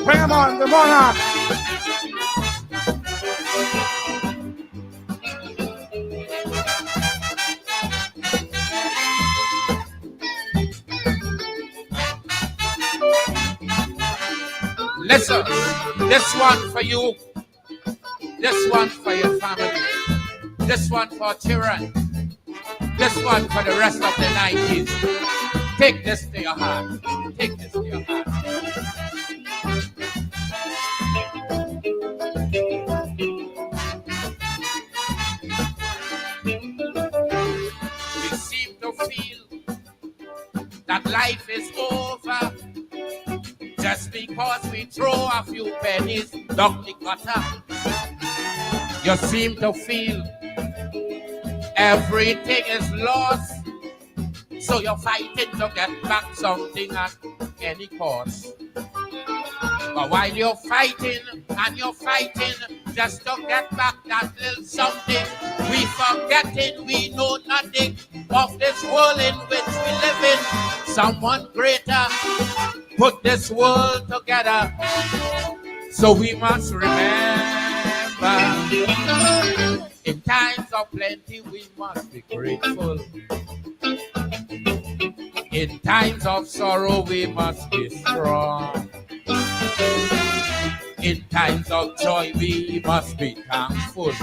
Bring them on, come on up. Listen, this one for you, this one for your family, this one for children, this one for the rest of the 90s. Take this to your heart. Take this to your heart. We seem to feel that life is over just because we throw a few pennies down the gutter. You seem to feel everything is lost, so you're fighting to get back something at any cost. But while you're fighting and you're fighting just to get back that little something, we forgetting we know nothing of this world in which we live in. Someone greater put this world together, so we must remember. In times of plenty, we must be grateful. In times of sorrow, we must be strong. In times of joy, we must be thankful.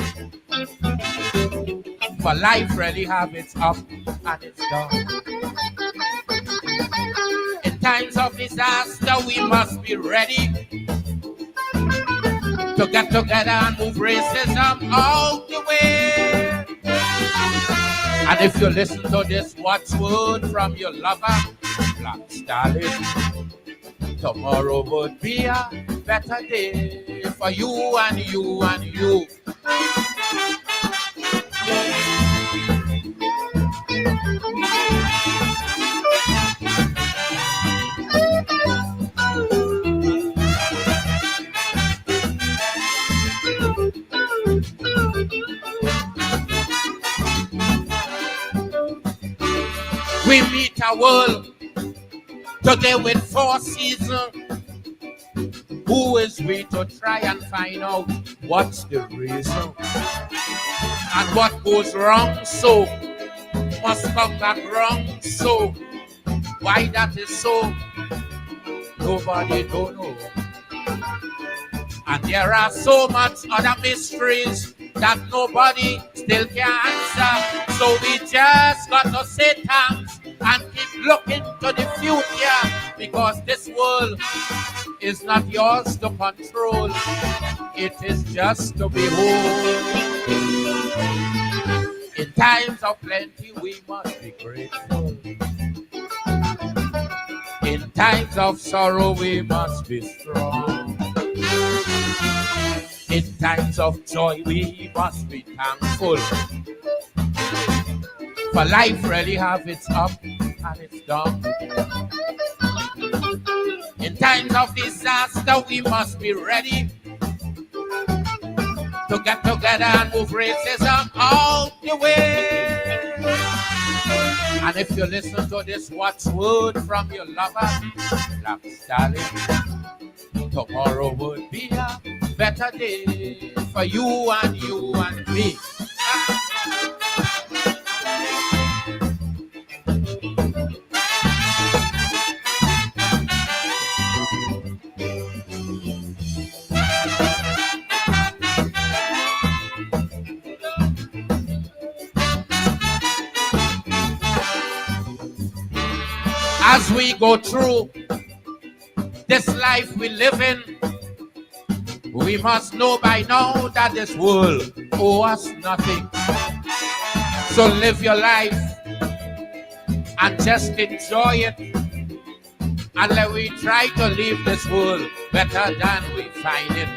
For life really have its up and its down. In times of disaster, we must be ready to get together and move racism out the way. And if you listen to this watchword from your lover, Black Starling, tomorrow would be a better day for you and you and you. We meet a world today with 4 seasons. Who is we to try and find out what's the reason? And what goes wrong so must come back wrong so. Why that is so, nobody don't know. And there are so much other mysteries that nobody still can answer. So we just got to say thanks and keep looking to the future, because this world is not yours to control. It is just to behold. In times of plenty, we must be grateful. In times of sorrow, we must be strong. In times of joy, we must be thankful. For life really have its up and its down. In times of disaster, we must be ready to get together and move racism out the way. And if you listen to this watchword from your lover, Black Starling, tomorrow would be a better day for you and you and me. As we go through this life we live in, we must know by now that this world owes us nothing. So live your life and just enjoy it. And let we try to leave this world better than we find it.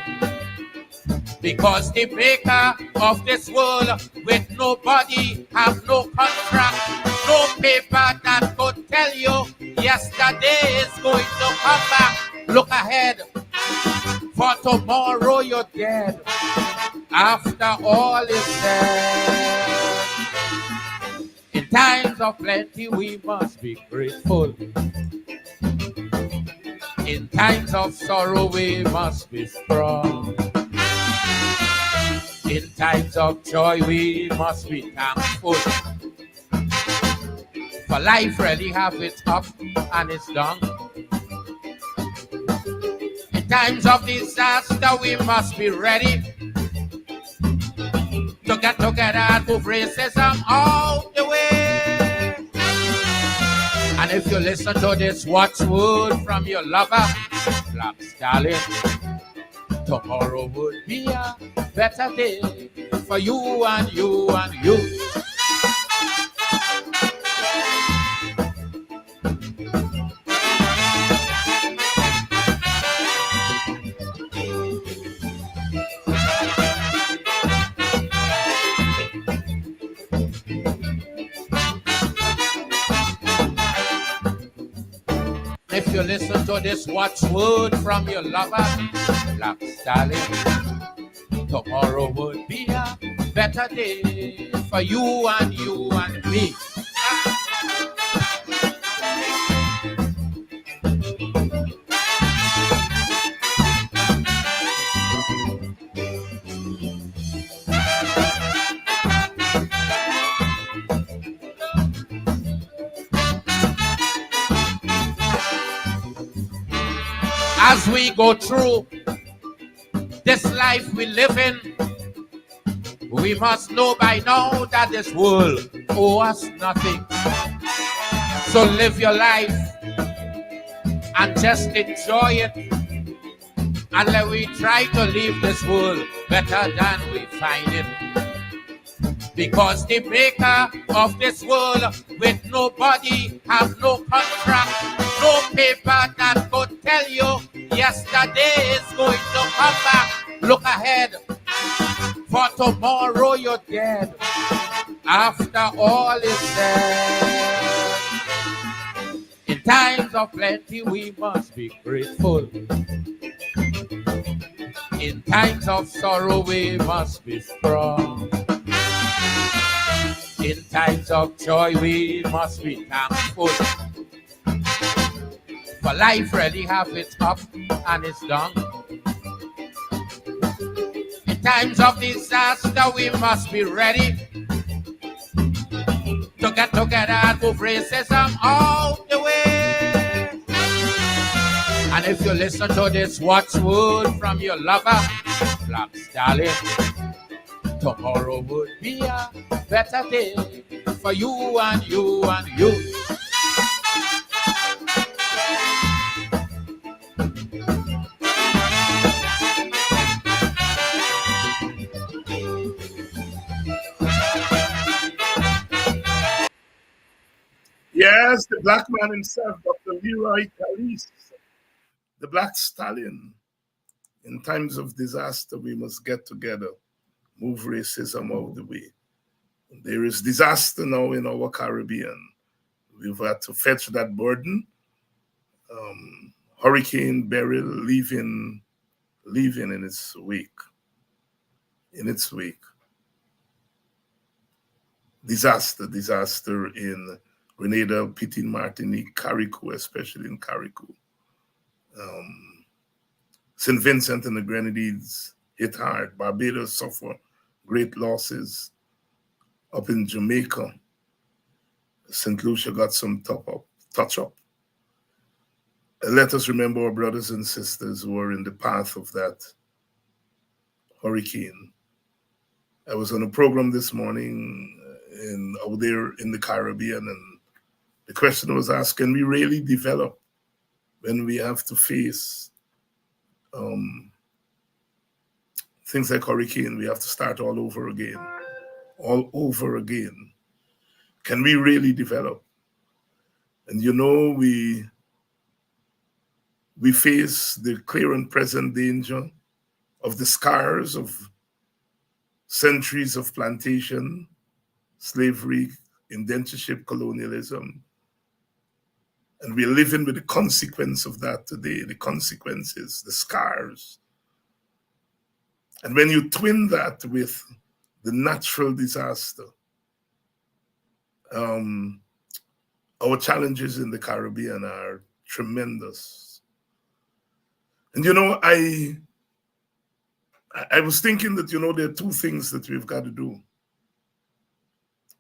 Because the maker of this world with nobody have no contract, no paper that could tell you yesterday is going to come back. Look ahead, for tomorrow you're dead. After all is said, in times of plenty we must be grateful. In times of sorrow we must be strong. In times of joy we must be thankful. For life really have its up and its down. In times of disaster we must be ready to get together and move racism out the way. And if you listen to this watchword from your lover, Black Stallion, tomorrow would be a better day for you and you and you. If you listen to this watchword from your lover, Black Stallion, tomorrow would be a better day for you and you and me. As we go through this life we live in, we must know by now that this world owes us nothing. So live your life and just enjoy it. And let we try to leave this world better than we find it. Because the maker of this world with nobody have no contract, no paper that could tell you yesterday is going to come back. Look ahead, for tomorrow you're dead. After all is said, in times of plenty we must be grateful. In times of sorrow we must be strong. In times of joy we must be thankful. For life really have its up and its down. In times of disaster we must be ready to get together and move racism out the way. And if you listen to this watchword from your lover, Black Stallion, tomorrow would be a better day for you and you and you. Yes, the black man himself, Dr. Leroy Calise, the Black Stallion. In times of disaster, we must get together, move racism out of the way. There is disaster now in our Caribbean. We've had to fetch that burden. Hurricane Beryl leaving in its wake. Disaster in Grenada, Petit Martinique, Carriacou, especially in Carriacou. St. Vincent and the Grenadines hit hard. Barbados suffer great losses. Up in Jamaica, St. Lucia got some touch up. Let us remember our brothers and sisters who are in the path of that hurricane. I was on a program this morning out there in the Caribbean, and the question was asked, can we really develop when we have to face things like hurricane? We have to start all over again. Can we really develop? And we face the clear and present danger of the scars of centuries of plantation, slavery, indentureship, colonialism. And we're living with the consequence of that today, the consequences, the scars. And when you twin that with the natural disaster, our challenges in the Caribbean are tremendous. And I was thinking that there are two things that we've got to do.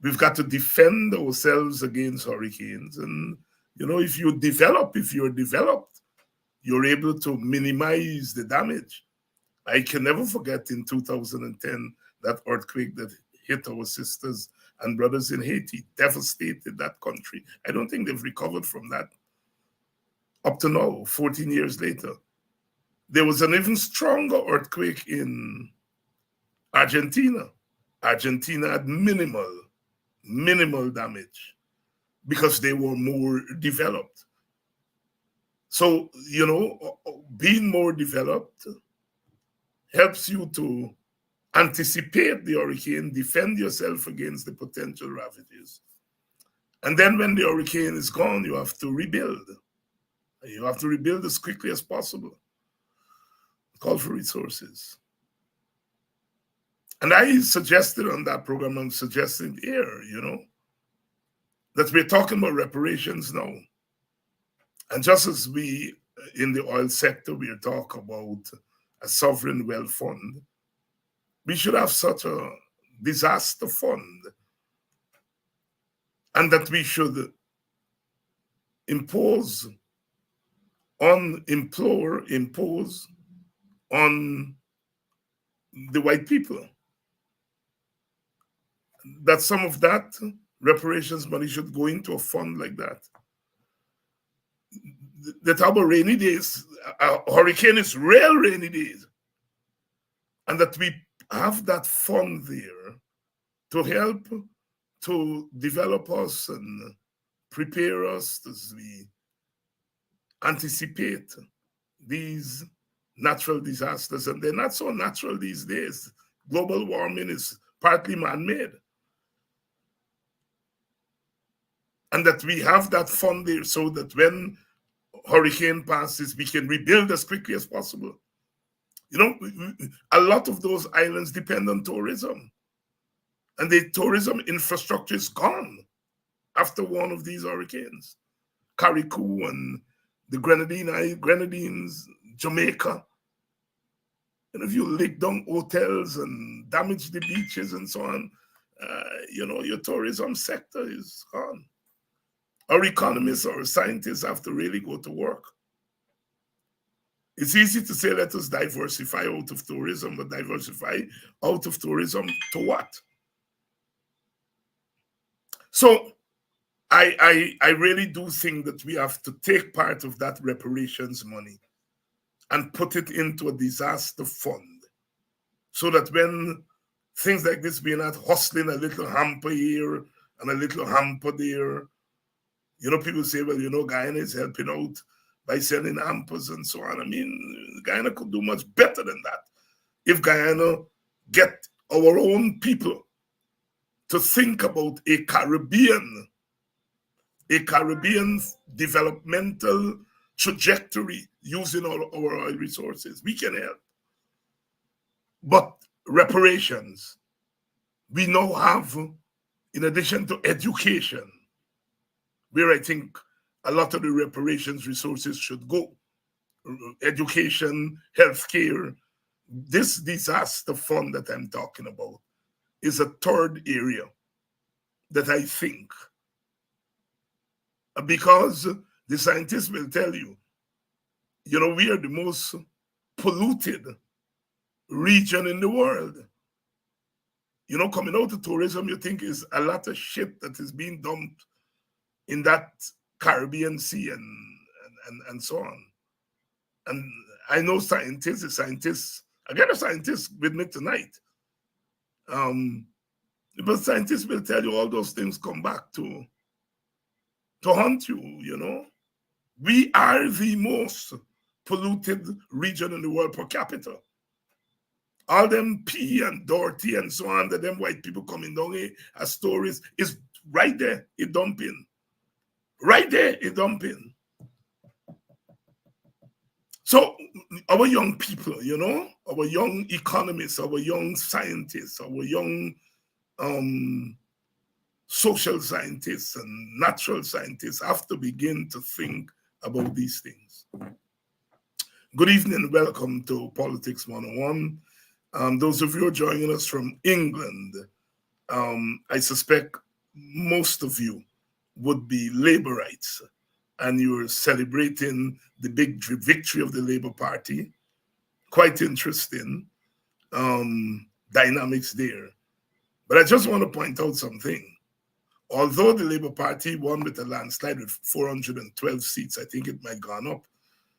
We've got to defend ourselves against hurricanes, and if you're developed, you're able to minimize the damage. I can never forget in 2010 that earthquake that hit our sisters and brothers in Haiti, devastated that country. I don't think they've recovered from that up to now, 14 years later. There was an even stronger earthquake in Argentina. Argentina had minimal damage because they were more developed. So, being more developed helps you to anticipate the hurricane, defend yourself against the potential ravages. And then when the hurricane is gone, you have to rebuild. You have to rebuild as quickly as possible. Call for resources. And I suggested on that program, I'm suggesting here, that we're talking about reparations now. And just as we, in the oil sector, we talk about a sovereign wealth fund, we should have such a disaster fund. And that we should impose on the white people that some of that reparations money should go into a fund like that. The talk about rainy days, a hurricane is real rainy days, and that we have that fund there to help to develop us and prepare us as we anticipate these natural disasters. And they're not so natural these days. Global warming is partly man-made. And that we have that fund there so that when hurricane passes, we can rebuild as quickly as possible. A lot of those islands depend on tourism. And the tourism infrastructure is gone after one of these hurricanes. Carriacou and the Grenadines, Jamaica. And if you lick down hotels and damage the beaches and so on, your tourism sector is gone. Our economists or scientists have to really go to work. It's easy to say, let us diversify out of tourism, but diversify out of tourism to what? So I really do think that we have to take part of that reparations money and put it into a disaster fund so that when things like this, we're not hustling a little hamper here and a little hamper there. People say, well, Guyana is helping out by selling hampers and so on. I mean, Guyana could do much better than that. If Guyana get our own people to think about a Caribbean developmental trajectory using all our oil resources, we can help. But reparations, we now have, in addition to education, where I think a lot of the reparations resources should go. Education, healthcare. This disaster fund that I'm talking about is a third area that I think, because the scientists will tell you, we are the most polluted region in the world. Coming out of tourism, you think is a lot of shit that is being dumped in that Caribbean Sea and so on. And I know scientists, I got a scientist with me tonight. But scientists will tell you all those things come back to haunt you, We are the most polluted region in the world per capita. All them P and Dorothy and so on, that them white people coming down here as stories is right there, it dumping. Right there, it dumping. So our young people, our young economists, our young scientists, our young social scientists and natural scientists have to begin to think about these things. Good evening, welcome to Politics 101. Those of you who are joining us from England, I suspect most of you would be Labourites and you're celebrating the big victory of the Labour Party. Quite interesting dynamics there. But I just want to point out something. Although the Labour Party won with a landslide with 412 seats, I think it might have gone up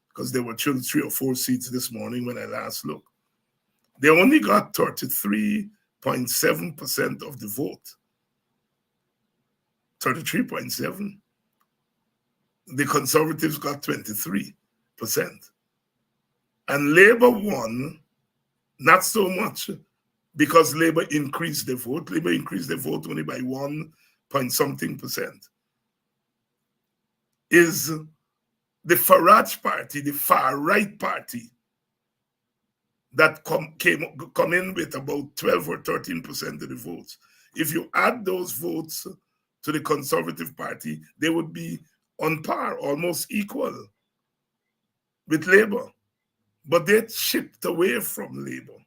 because there were 3 or 4 seats this morning when I last looked. They only got 33.7% of the vote. 33.7. The Conservatives got 23%. And Labour won, not so much because Labour increased the vote. Labour increased the vote only by 1.something%. Is the Farage party, the far-right party, that come in with about 12 or 13% of the votes. If you add those votes to the Conservative Party, they would be on par, almost equal with Labour. But they chipped away from Labour.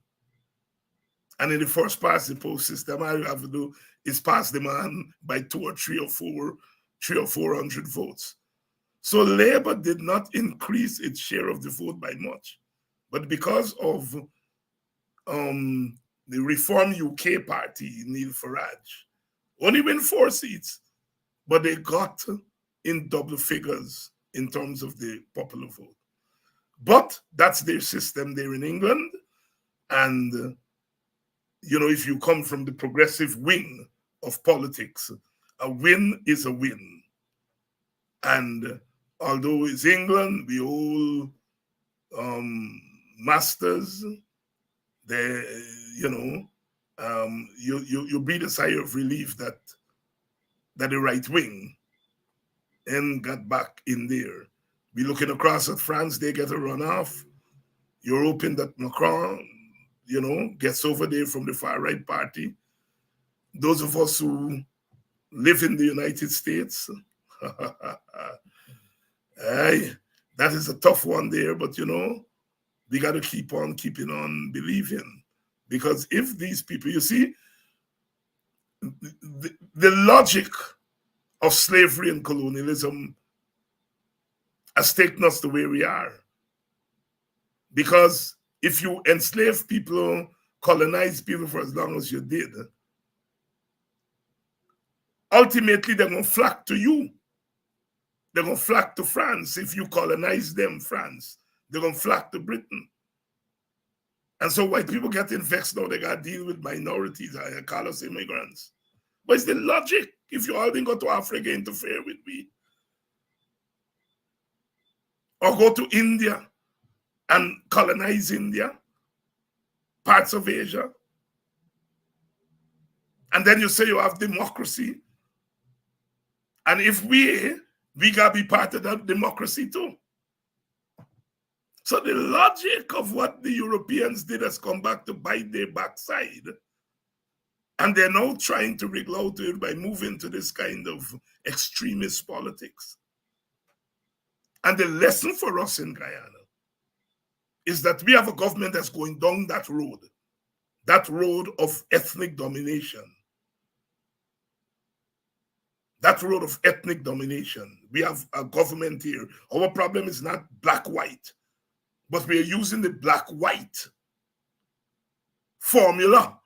And in the first past the post system, all you have to do is pass the man by 2 or 3 or 400 votes. So Labour did not increase its share of the vote by much. But because of the Reform UK party, Neil Farage, only win 4 seats, but they got in double figures in terms of the popular vote. But that's their system there in England. And, if you come from the progressive wing of politics, a win is a win. And although it's England, we all masters, you breathe a sigh of relief that the right wing and got back in there. We looking across at France, they get a runoff. You're hoping that Macron, gets over there from the far right party. Those of us who live in the United States, that is a tough one there, but we got to keep on keeping on believing. Because if these people, you see, the logic of slavery and colonialism has taken us to where we are. Because if you enslave people, colonize people for as long as you did, ultimately they're going to flock to you. They're going to flock to France. If you colonize them, France, they're going to flock to Britain. And so white people getting vexed now, they got to deal with minorities. I call us immigrants. But it's the logic. If you all didn't go to Africa, interfere with me. Or go to India and colonize India, parts of Asia. And then you say you have democracy. And if we got to be part of that democracy too. So the logic of what the Europeans did has come back to bite their backside. And they're now trying to wriggle out of it by moving to this kind of extremist politics. And the lesson for us in Guyana is that we have a government that's going down that road of ethnic domination. That road of ethnic domination. We have a government here. Our problem is not black-white, but we are using the black-white formula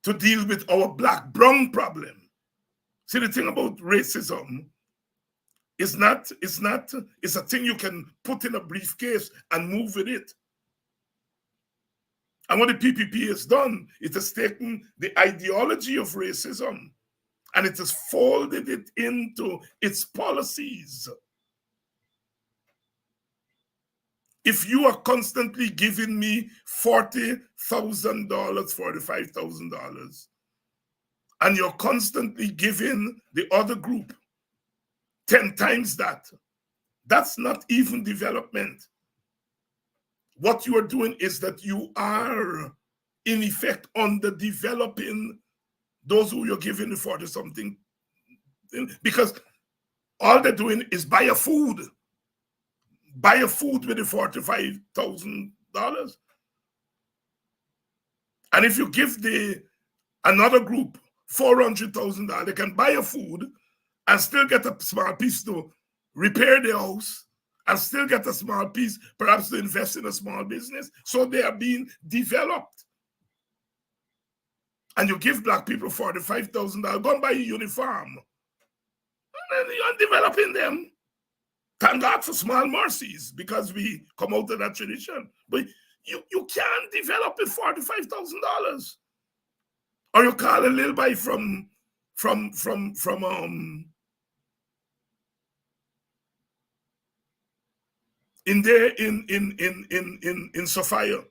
to deal with our black-brown problem. See, the thing about racism is it's a thing you can put in a briefcase and move with it. And what the PPP has done, it has taken the ideology of racism and it has folded it into its policies. If you are constantly giving me $40,000, $45,000, and you're constantly giving the other group 10 times that, that's not even development. What you are doing is that you are, in effect, underdeveloping those who you're giving the , because all they're doing is buy a food. buy a food with the $45,000. And if you give the another group $400,000, they can buy a food and still get a small piece to repair their house and still get a small piece, perhaps to invest in a small business. So they are being developed. And you give black people $45,000, go and buy a uniform. And you're developing them. Thank God for small mercies because we come out of that tradition. But you can't develop with $45,000. Or you call a little boy from in there in Sophia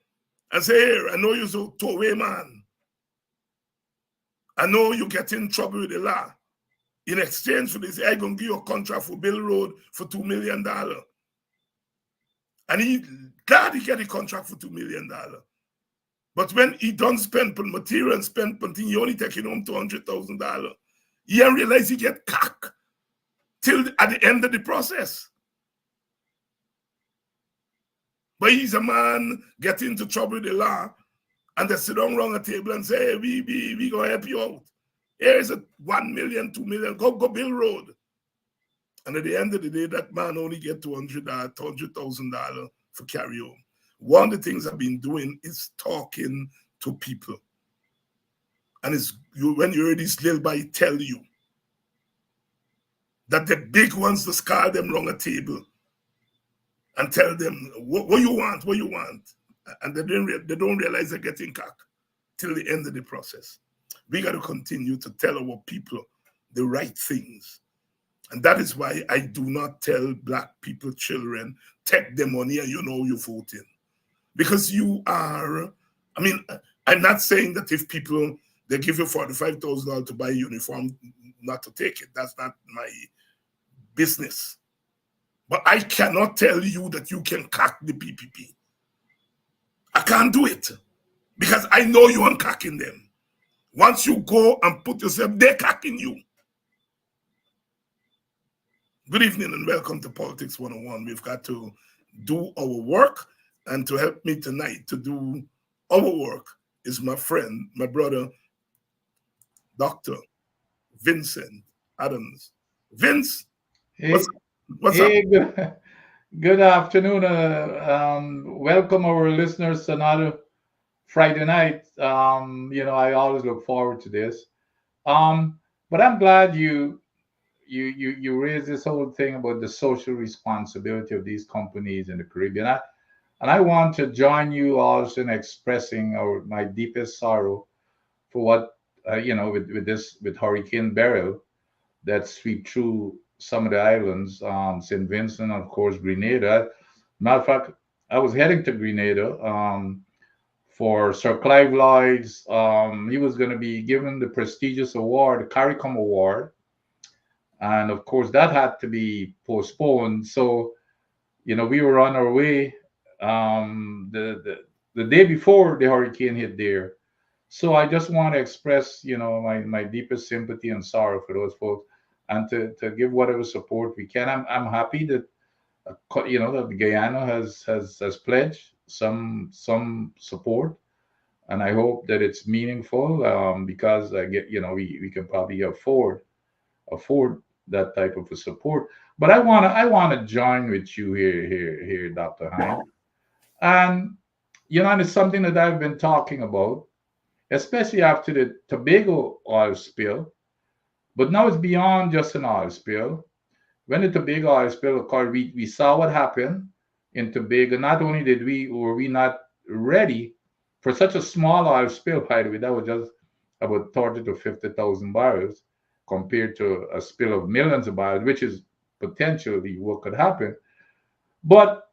and say, here, I know you're a two-way man. I know you get in trouble with the law. In exchange for this, I'm going to give you a contract for Bill Road for $2 million. And he glad he get a contract for $2 million. But when he done spend on material and spend on thing, he only taking home $200,000. He didn't realize he get cock till at the end of the process. But he's a man get into trouble with the law, and they sit down around a table and say, hey, we gonna help you out. Here's a 1 million, 2 million, go Bill Road. And at the end of the day, that man only get $200,000 for carry home. One of the things I've been doing is talking to people. And it's when you hear this little boy tell you that the big ones just call them around a table and tell them, what you want, what you want. And they don't realize they're getting cock till the end of the process. We got to continue to tell our people the right things. And that is why I do not tell black people, children, take the money and you know you're voting. Because you are, I mean, I'm not saying that if people, they give you $45,000 to buy a uniform, not to take it. That's not my business. But I cannot tell you that you can cock the PPP. I can't do it because I know you aren't cocking them. Once you go and put yourself, they're cocking you. Good evening and welcome to Politics 101. We've got to do our work, and to help me tonight to do our work is my friend, my brother, Dr. Vincent Adams. Vince, Hey, what's up? hey, good afternoon. Welcome our listeners to another Friday night. I always look forward to this. But I'm glad you raised this whole thing about the social responsibility of these companies in the Caribbean. And I want to join you also in expressing my deepest sorrow for what with Hurricane Beryl that sweep through some of the islands, St. Vincent, of course, Grenada. Matter of fact, I was heading to Grenada for Sir Clive Lloyd's. He was going to be given the prestigious award, the CARICOM Award. And of course, that had to be postponed. So, we were on our way the day before the hurricane hit there. So I just want to express, my deepest sympathy and sorrow for those folks, and to give whatever support we can. I'm happy that that Guyana has pledged some support, and I hope that it's meaningful because I get we can probably afford that type of a support. But I wanna join with you here, Dr. Hine, and and it's something that I've been talking about, especially after the Tobago oil spill. But now it's beyond just an oil spill. When the Tobago oil spill occurred, we saw what happened in Tobago. Not only were we not ready for such a small oil spill, by the way, that was just about 30 to 50,000 barrels compared to a spill of millions of barrels, which is potentially what could happen. But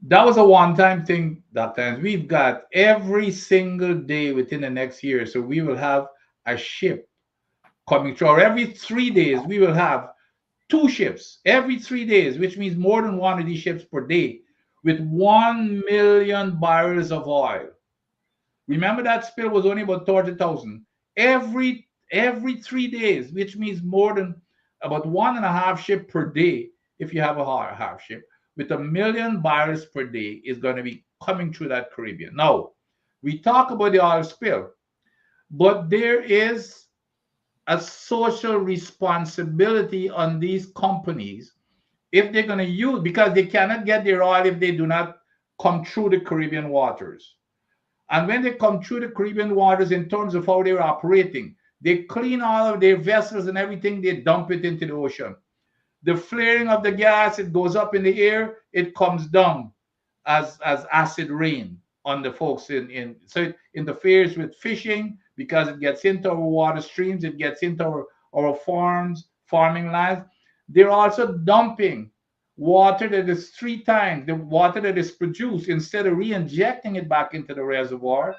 that was a one-time thing that times. We've got every single day within the next year. So we will have a ship coming through. Or every 3 days, we will have two ships every 3 days, which means more than one of these ships per day with 1 million barrels of oil. Remember that spill was only about 30,000. Every 3 days, which means more than about one and a half ship per day if you have a half ship. with 1 million barrels per day is going to be coming through that Caribbean. Now, we talk about the oil spill, but there is a social responsibility on these companies if they're going to use, because they cannot get their oil if they do not come through the Caribbean waters. And when they come through the Caribbean waters, in terms of how they're operating, they clean all of their vessels and everything, they dump it into the ocean. The flaring of the gas, it goes up in the air, it comes down as acid rain on the folks in so it interferes with fishing because it gets into our water streams, it gets into our farms, farming lands. They're also dumping water that is 3 times the water that is produced instead of re-injecting it back into the reservoir,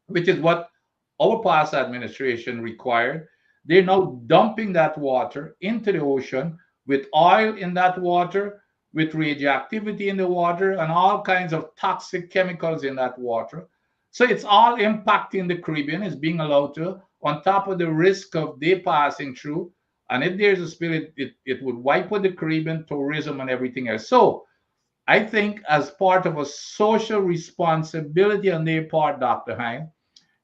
which is what our past administration required. They're now dumping that water into the ocean with oil in that water, with radioactivity in the water, and all kinds of toxic chemicals in that water. So it's all impacting the Caribbean. It's being allowed to, on top of the risk of they passing through. And if there's a spill, it would wipe out the Caribbean tourism and everything else. So I think as part of a social responsibility on their part, Dr. Hine,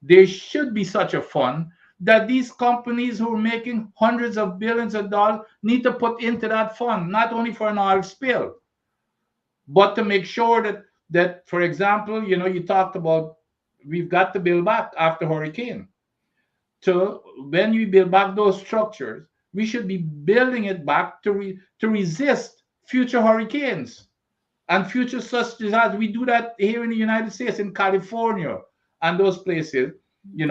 there should be such a fund that these companies who are making hundreds of billions of dollars need to put into that fund, not only for an oil spill, but to make sure that for example, you talked about we've got to build back after hurricane. So when we build back those structures, we should be building it back to resist future hurricanes and future such disasters. We do that here in the United States, in California, and those places. We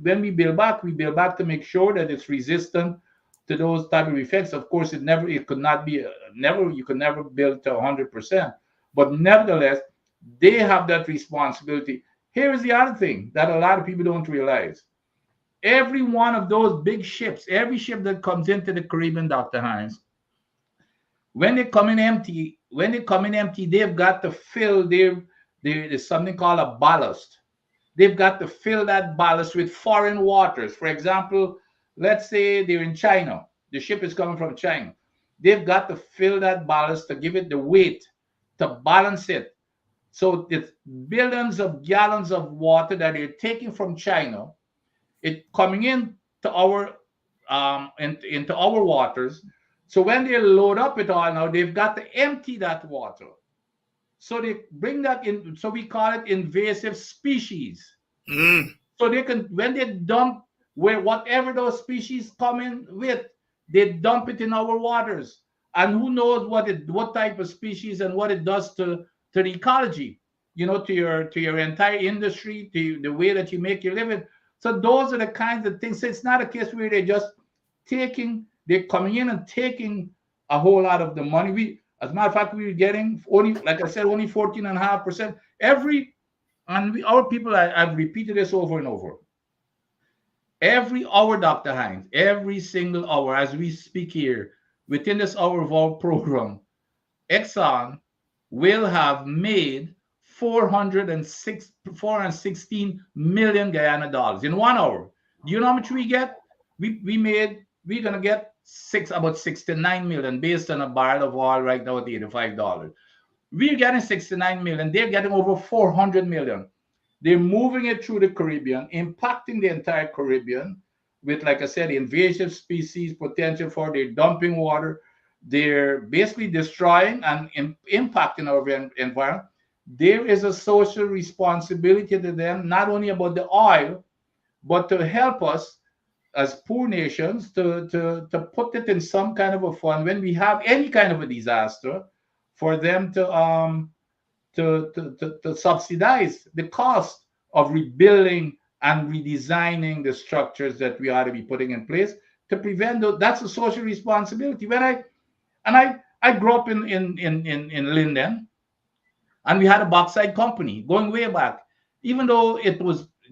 when we build back to make sure that it's resistant to those type of effects. Of course, it could not be never you could never build to 100%, but nevertheless, they have that responsibility. Here is the other thing that a lot of people don't realize. Every one of those big ships, every ship that comes into the Caribbean, Dr. Hines, when they come in empty, they've got to fill there's something called a ballast. They've got to fill that ballast with foreign waters. For example, let's say they're in China. The ship is coming from China. They've got to fill that ballast to give it the weight, to balance it. So it's billions of gallons of water that they're taking from China, it coming in to into our waters. So when they load up it all now, they've got to empty that water. So they bring that in. So we call it invasive species. Mm. So they can, when they dump where whatever those species come in with, they dump it in our waters. And who knows what type of species and what it does to the ecology, to your entire industry, to the way that you make your living. So those are the kinds of things. So it's not a case where they're coming in and taking a whole lot of the money. As a matter of fact, we were getting only, like I said, only 14.5%. Our people, I've repeated this over and over. Every hour, Dr. Hines, every single hour as we speak here, within this hour of our program, Exxon will have made 416 million Guyana dollars in 1 hour. Do you know how much we get? We're gonna get about 69 million based on a barrel of oil right now at $85. We're getting 69 million. They're getting over 400 million. They're moving it through the Caribbean, impacting the entire Caribbean with, like I said, invasive species potential for their dumping water. They're basically destroying and impacting our environment. There is a social responsibility to them, not only about the oil, but to help us as poor nations to put it in some kind of a fund when we have any kind of a disaster, for them to subsidize the cost of rebuilding and redesigning the structures that we ought to be putting in place to prevent those. That's a social responsibility. I grew up in Linden, and we had a bauxite company going way back. Even though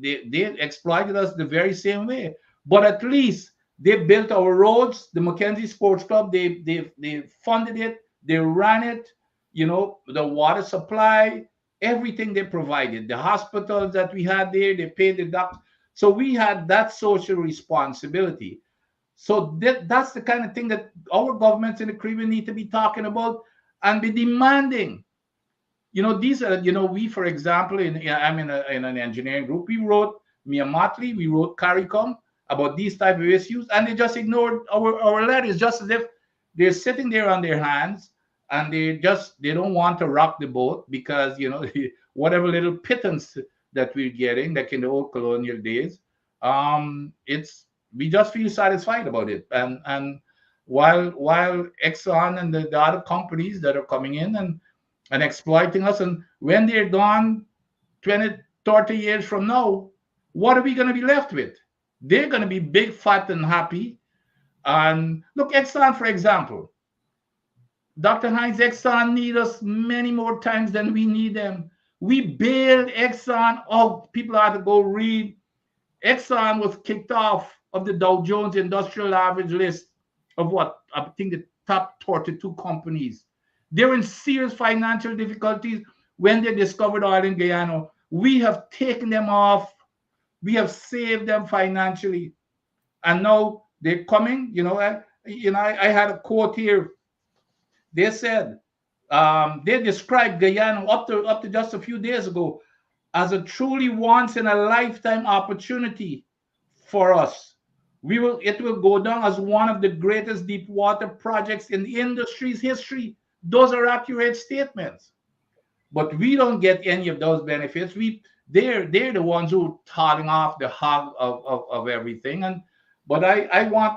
they exploited us the very same way, but at least they built our roads. The Mackenzie Sports Club, they funded it, they ran it. The water supply, everything they provided. The hospitals that we had there, they paid the doctors. So we had that social responsibility. So that's the kind of thing that our governments in the Caribbean need to be talking about. and be demanding. These are, we, for example, I'm in an engineering group. We wrote Miamatli, we wrote CARICOM about these type of issues, and they just ignored our letters, just as if they're sitting there on their hands, and they don't want to rock the boat because whatever little pittance that we're getting, like in the old colonial days, it's we just feel satisfied about it. And while Exxon and the other companies that are coming in and exploiting us, and when they're gone 20, 30 years from now, what are we going to be left with? They're going to be big, fat, and happy. And look, Exxon, for example, Dr. Heinz, Exxon need us many more times than we need them. We bailed Exxon out. People had to go read. Exxon was kicked off of the Dow Jones Industrial Average list of what? I think the top 32 companies. They're in serious financial difficulties when they discovered oil in Guyana. We have taken them off. We have saved them financially. And now they're coming. I had a quote here. They said, they described Guyana up to just a few days ago as a truly once in a lifetime opportunity for us. It will go down as one of the greatest deep water projects in the industry's history. Those are accurate statements. But we don't get any of those benefits. They're the ones who are tolling off the hog of everything. But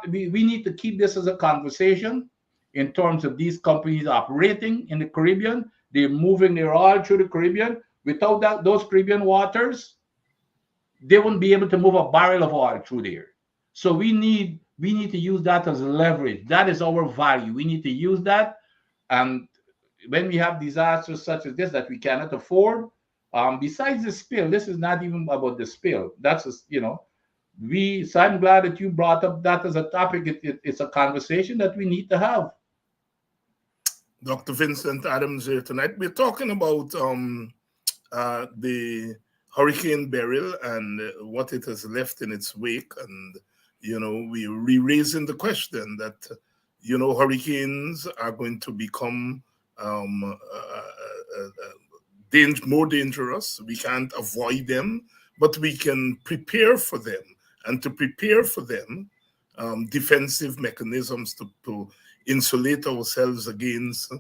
we need to keep this as a conversation in terms of these companies operating in the Caribbean. They're moving their oil through the Caribbean. Without those Caribbean waters, they wouldn't be able to move a barrel of oil through there. So we need to use that as leverage. That is our value. We need to use that. And when we have disasters such as this that we cannot afford, besides the spill, this is not even about the spill. That's so I'm glad that you brought up that as a topic. It's a conversation that we need to have. Dr. Vincent Adams here tonight. We're talking about the Hurricane Beryl and what it has left in its wake. And, we're re-raising the question that, hurricanes are going to become more dangerous. We can't avoid them, but we can prepare for them. And to prepare for them, defensive mechanisms to insulate ourselves against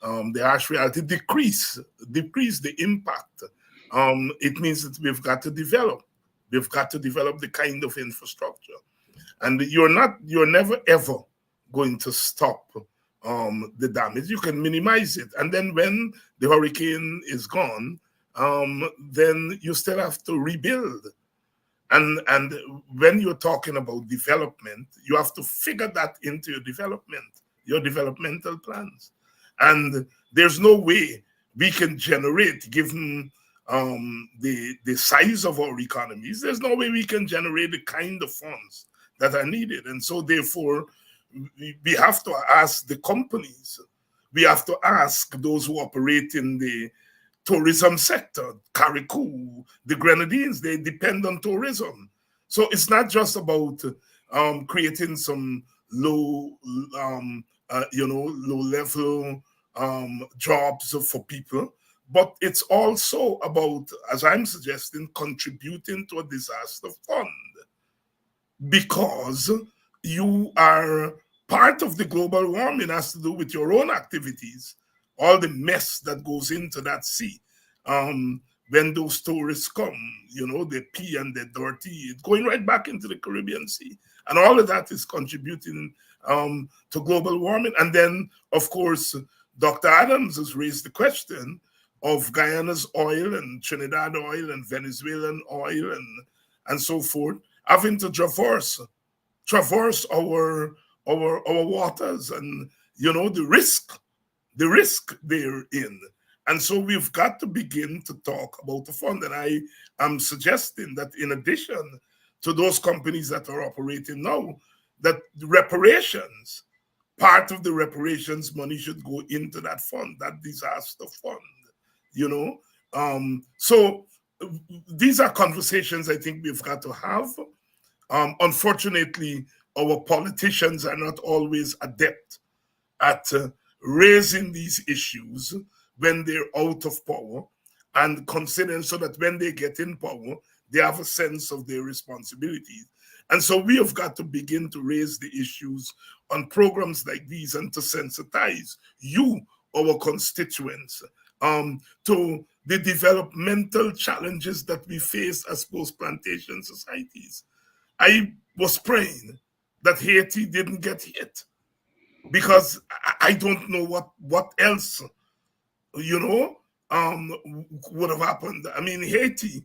the harsh reality, decrease the impact. It means that we've got to develop the kind of infrastructure, and you're never ever going to stop the damage. You can minimize it, and then when the hurricane is gone, then you still have to rebuild. And when you're talking about development, you have to figure that into your developmental plans. And there's no way we can generate, given the size of our economies, there's no way we can generate the kind of funds that are needed. And so therefore, we have to ask the companies, we have to ask those who operate in the tourism sector, Carriacou, the Grenadines, they depend on tourism. So it's not just about creating some low-level jobs for people, but it's also about, as I'm suggesting, contributing to a disaster fund, because you are part of the global warming has to do with your own activities, all the mess that goes into that sea. When those tourists come, they pee and they're dirty, it's going right back into the Caribbean Sea. And all of that is contributing to global warming. And then, of course, Dr. Adams has raised the question of Guyana's oil and Trinidad oil and Venezuelan oil and so forth, having to traverse our waters, and the risk they're in. And so we've got to begin to talk about the fund. And I am suggesting that in addition to those companies that are operating now, that the reparations, part of the reparations money should go into that fund, that disaster fund, So these are conversations I think we've got to have. Unfortunately, our politicians are not always adept at raising these issues when they're out of power, and considering so that when they get in power, they have a sense of their responsibilities. And so we have got to begin to raise the issues on programs like these and to sensitize you, our constituents, to the developmental challenges that we face as post-plantation societies. I was praying that Haiti didn't get hit, because I don't know what else, you know, would have happened. I mean, Haiti,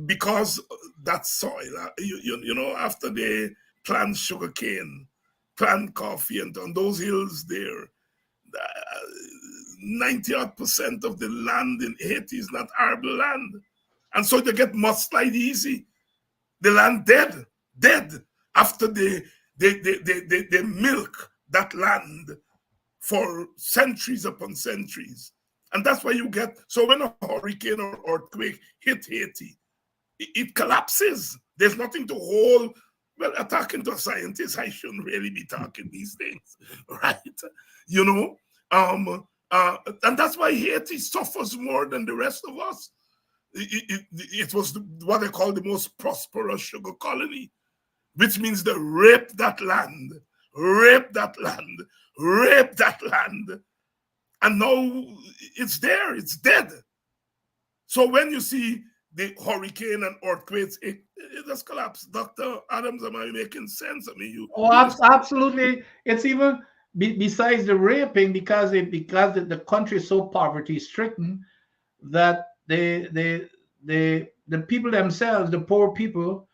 because that soil, you know, after they plant sugarcane, plant coffee, and on those hills there, 90% of the land in Haiti is not arable land. And so they get mudslide easy. The land dead after they milk that land for centuries upon centuries. And that's why you get, so when a hurricane or earthquake hit Haiti, it collapses. There's nothing to hold. Well, talking to a scientist, I shouldn't really be talking these things, right? You know, and that's why Haiti suffers more than the rest of us. It was what they call the most prosperous sugar colony, which means they rape that land, rape that land, rape that land, and now it's there, it's dead. So when you see the hurricane and earthquakes, it just collapsed. Dr. Adams, am I making sense? I mean, Oh, absolutely. It's even besides the raping, because the country is so poverty stricken that the people themselves, the poor people,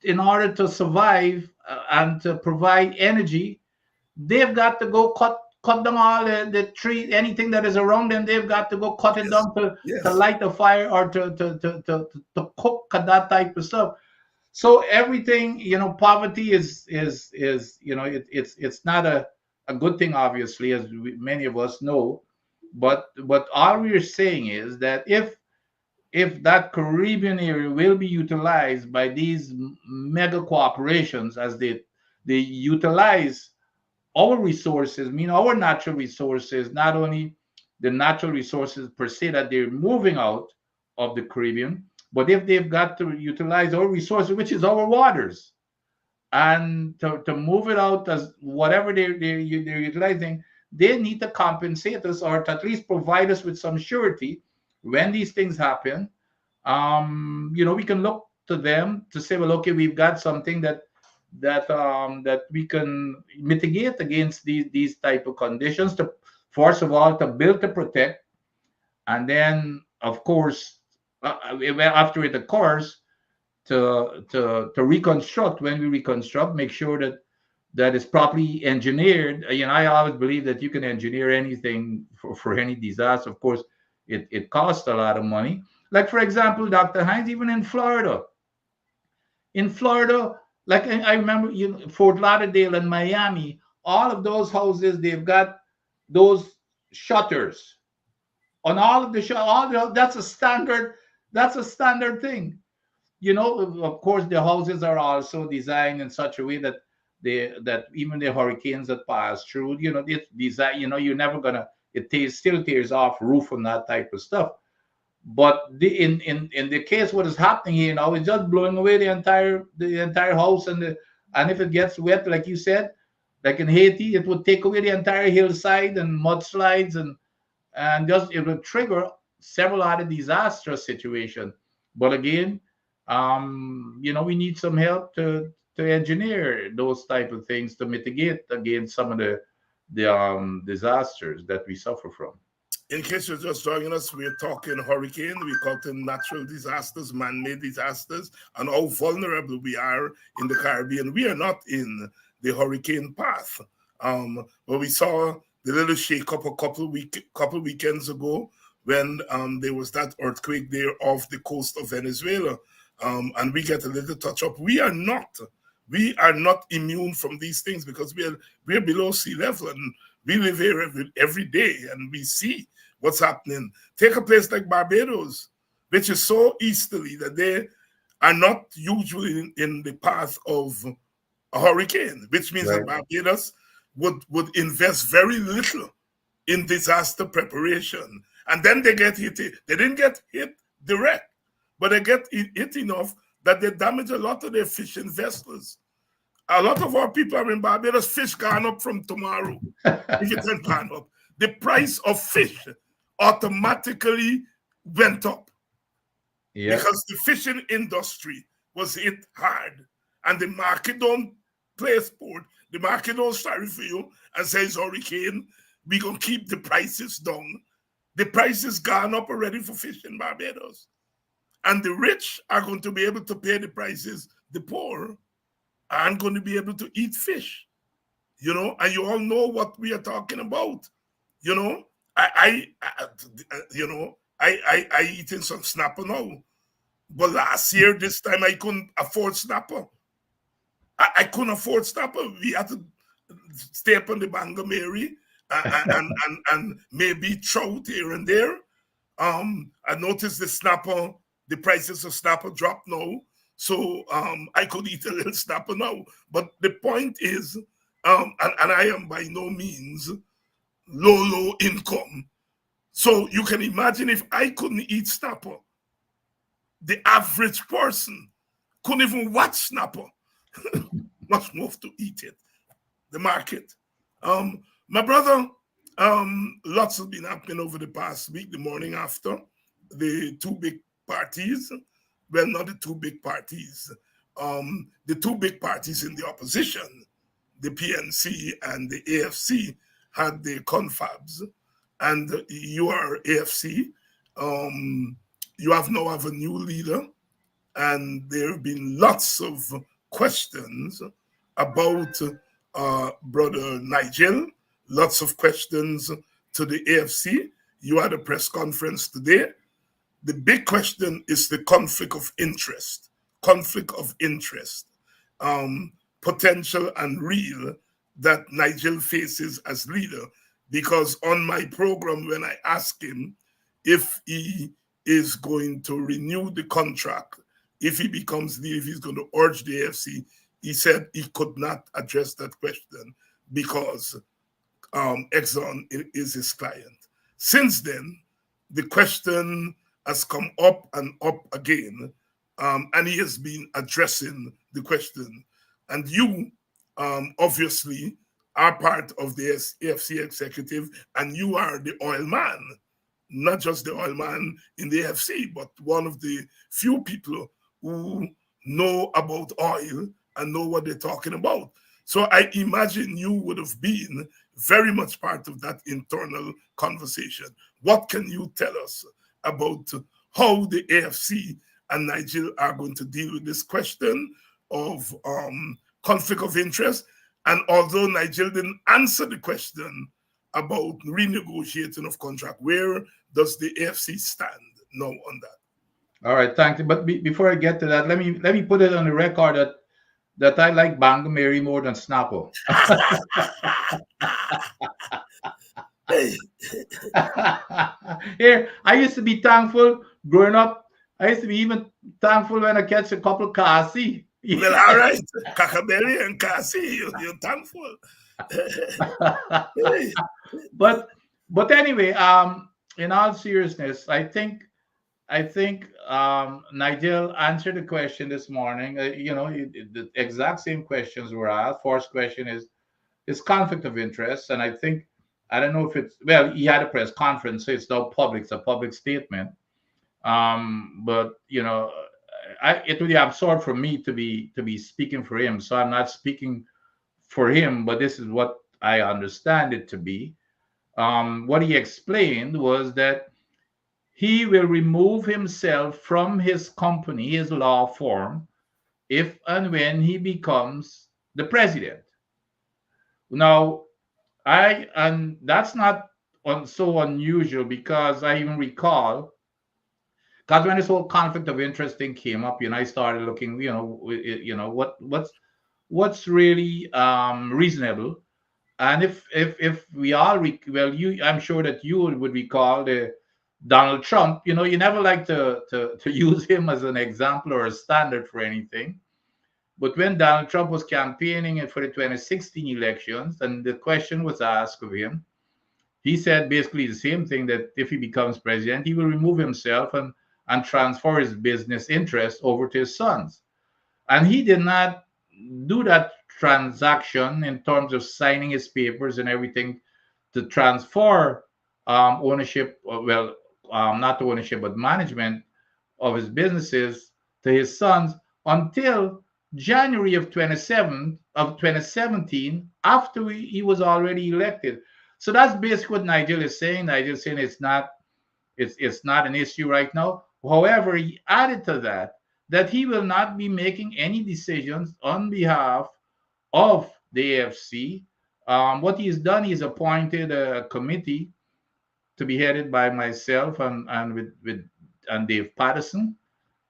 in order to survive and to provide energy, they've got to go cut down all the trees, anything that is around them. They've got to go cut it down to light a fire or to cook that type of stuff. So everything, you know, poverty is you know, it's not a good thing, obviously, as many of us know. But all we're saying is that if that Caribbean area will be utilized by these mega corporations as they utilize our resources, mean our natural resources, not only the natural resources per se that they're moving out of the Caribbean, but if they've got to utilize our resources, which is our waters, and to move it out as whatever they're utilizing, they need to compensate us, or to at least provide us with some surety when these things happen. You know, we can look to them to say, well, okay, we've got something that we can mitigate against these type of conditions. To first of all, to build to protect, and then of course after it occurs, to reconstruct. When we reconstruct, make sure that is properly engineered. You know, I always believe that you can engineer anything for any disaster. Of course, it costs a lot of money. Like, for example, Dr. Hines, even in Florida, like I remember, you know, Fort Lauderdale and Miami, all of those houses, they've got those shutters on all of the that's a standard thing. You know, of course, the houses are also designed in such a way that that even the hurricanes that pass through, you know, it's design, you know, you're never gonna, still tears off roof and that type of stuff. But in the case, what is happening here now is just blowing away the entire house, and if it gets wet, like you said, like in Haiti, it would take away the entire hillside and mudslides, and just it would trigger several other disastrous situations. But again, you know, we need some help to engineer those type of things to mitigate against some of the disasters that we suffer from. In case you're just joining us, we're talking hurricane, we're talking natural disasters, man-made disasters, and how vulnerable we are in the Caribbean. We are not in the hurricane path. But we saw the little shake-up a couple weekends ago when there was that earthquake there off the coast of Venezuela. And we get a little touch-up. We are not immune from these things, because we're below sea level, and we live here every day, and we see what's happening. Take a place like Barbados, which is so easterly that they are not usually in the path of a hurricane, which means that Barbados would invest very little in disaster preparation. And then they get hit. They didn't get hit direct, but they get hit enough that they damage a lot of their fishing vessels. A lot of our people are in Barbados, fish gone up from tomorrow. If it hadn't gone up, the price of fish automatically went up Yeah. because the fishing industry was hit hard, and the market don't play sport. The market don't sorry for you and says hurricane. We gonna keep the prices down. The prices gone up already for fish in Barbados, and the rich are going to be able to pay the prices. The poor aren't going to be able to eat fish. And you all know what we are talking about. You know, I eating some snapper now, but last year this time I couldn't afford snapper. I couldn't afford snapper. We had to stay up on the Bangor Mary and maybe trout here and there. I noticed the prices of snapper drop now. So I could eat a little snapper now. But the point is, and I am by no means low income. So you can imagine if I couldn't eat snapper, the average person couldn't even watch snapper, much more to eat it. The market. My brother, lots has been happening over the past week, the morning after the two big parties. Well, not the two big parties. The two big parties in the opposition, the PNC and the AFC, had the confabs, and you are AFC. You now have a new leader, and there have been lots of questions about Brother Nigel, lots of questions to the AFC. You had a press conference today. The big question is the conflict of interest, potential and real, that Nigel faces as leader. Because on my program, when I asked him if he is going to renew the contract, if he becomes leader, if he's going to urge the AFC, he said he could not address that question because Exxon is his client. Since then, the question has come up and up again, and he has been addressing the question. And you, obviously, are part of the AFC executive, and you are the oil man, not just the oil man in the AFC, but one of the few people who know about oil and know what they're talking about. So I imagine you would have been very much part of that internal conversation. What can you tell us about how the AFC and Nigel are going to deal with this question of conflict of interest? And although Nigel didn't answer the question about renegotiating of contract, where does the AFC stand now on that? All right, thank you. But before I get to that, let me put it on the record that I like Bangor Mary more than Snapple. Hey. Here, I used to be thankful growing up. I used to be even thankful when I catch a couple of Kasi. Well, all right, Kakabeli and Kasi, you're thankful. Hey. But anyway, in all seriousness, I think Nigel answered the question this morning. The exact same questions were asked. First question is conflict of interest, and I don't know if he had a press conference, so it's now public. It's a public statement. But it would be absurd for me to be speaking for him, so I'm not speaking for him. But this is what I understand it to be. What he explained was that he will remove himself from his company, his law firm, if and when he becomes the president. Now, and that's not so unusual, because I even recall, because when this whole conflict of interest thing came up, I started looking, what's really reasonable. And if we all I'm sure that you would recall the Donald Trump. You never like to use him as an example or a standard for anything. But when Donald Trump was campaigning for the 2016 elections, and the question was asked of him, he said basically the same thing, that if he becomes president, he will remove himself and transfer his business interests over to his sons. And he did not do that transaction in terms of signing his papers and everything to transfer ownership, well, not ownership, but management of his businesses to his sons until January of 2017, after he was already elected. So that's basically what Nigel is saying. Nigel is saying it's not an issue right now. However, he added to that he will not be making any decisions on behalf of the AFC. What he's done, he's appointed a committee to be headed by myself and with and Dave Patterson,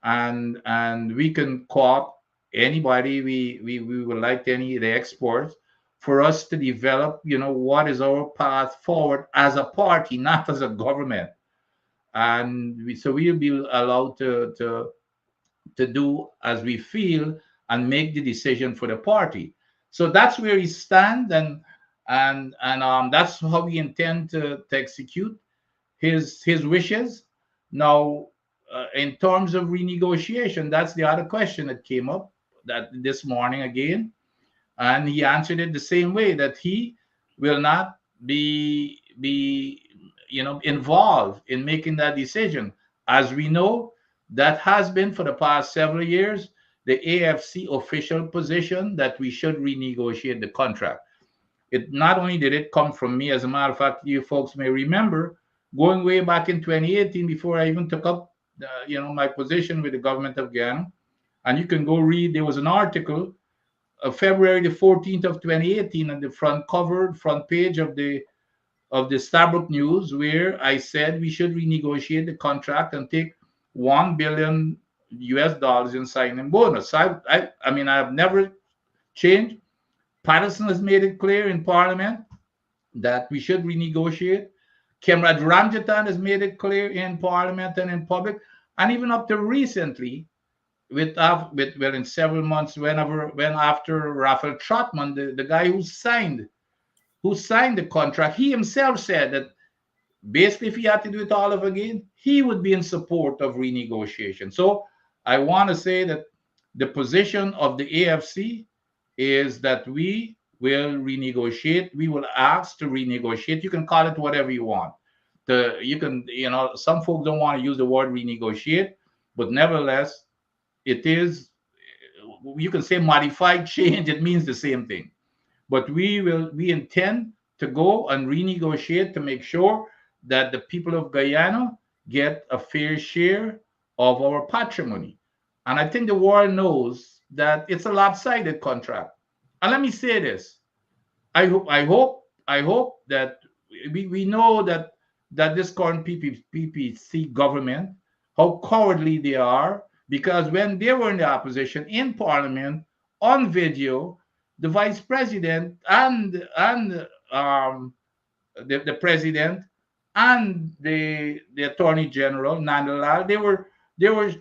and we can co-opt anybody we would like, any of the experts, for us to develop, what is our path forward as a party, not as a government. And so we'll be allowed to do as we feel and make the decision for the party. So that's where we stand, and that's how we intend to execute his wishes. Now, in terms of renegotiation, that's the other question that came up that this morning again, and he answered it the same way, that he will not be involved in making that decision. As we know, that has been for the past several years the AFC official position, that we should renegotiate the contract. It not only did it come from me, as a matter of fact, you folks may remember going way back in 2018, before I even took up my position with the government of Ghana. And you can go read, there was an article February the 14th of 2018 on the front page of the Stabrook News, where I said we should renegotiate the contract and take $1 billion US in signing bonus. So I mean, I've never changed. Patterson has made it clear in Parliament that we should renegotiate. Kemraj Ramjatan has made it clear in Parliament and in public, and even up to recently, in several months, when after Raphael Trotman, the guy who signed the contract, he himself said that basically, if he had to do it all over again, he would be in support of renegotiation. So I want to say that the position of the AFC is that we will renegotiate. We will ask to renegotiate. You can call it whatever you want. Some folks don't want to use the word renegotiate, but nevertheless, it is, you can say modified change. It means the same thing. But we intend to go and renegotiate to make sure that the people of Guyana get a fair share of our patrimony. And I think the world knows that it's a lopsided contract. And let me say this. I hope that we know that this current PPC government, how cowardly they are, because when they were in the opposition in Parliament, on video, the vice president and the president and the attorney general Nandalal, they were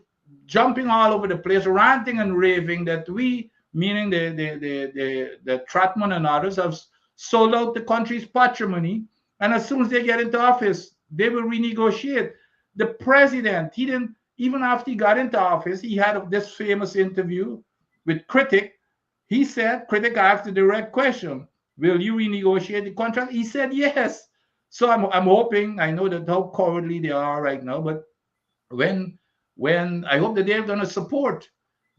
jumping all over the place, ranting and raving that we, meaning the Trotman and others, have sold out the country's patrimony, and as soon as they get into office, they will renegotiate. The president, he didn't, even after he got into office, he had this famous interview with Critic. He said, Critic asked the direct question, will you renegotiate the contract? He said yes. So I'm hoping, I know that how cowardly they are right now, but when I hope that they're going to support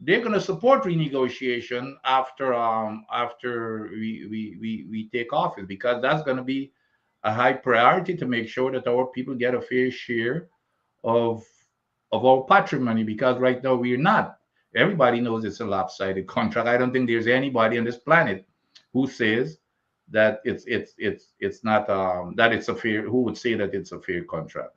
renegotiation after we take office, because that's going to be a high priority to make sure that our people get a fair share of our patrimony, because right now we're not. Everybody knows it's a lopsided contract. I don't think there's anybody on this planet who says that it's not that it's a fair, who would say that it's a fair contract.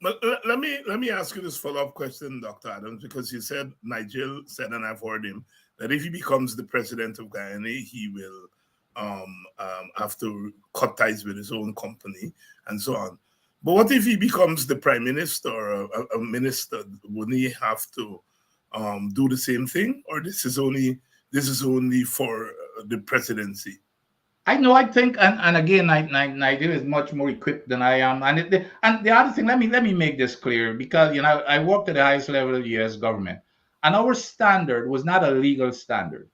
But let me ask you this follow-up question, Dr. Adams, because you said, Nigel said, and I've heard him, that if he becomes the president of Guyana, he will have to cut ties with his own company and so on. But what if he becomes the prime minister or a minister? Wouldn't he have to do the same thing, or this is only for the presidency? I know. I think, and again, Nigeria is much more equipped than I am. And the other thing, let me make this clear, because I worked at the highest level of the U.S. government, and our standard was not a legal standard.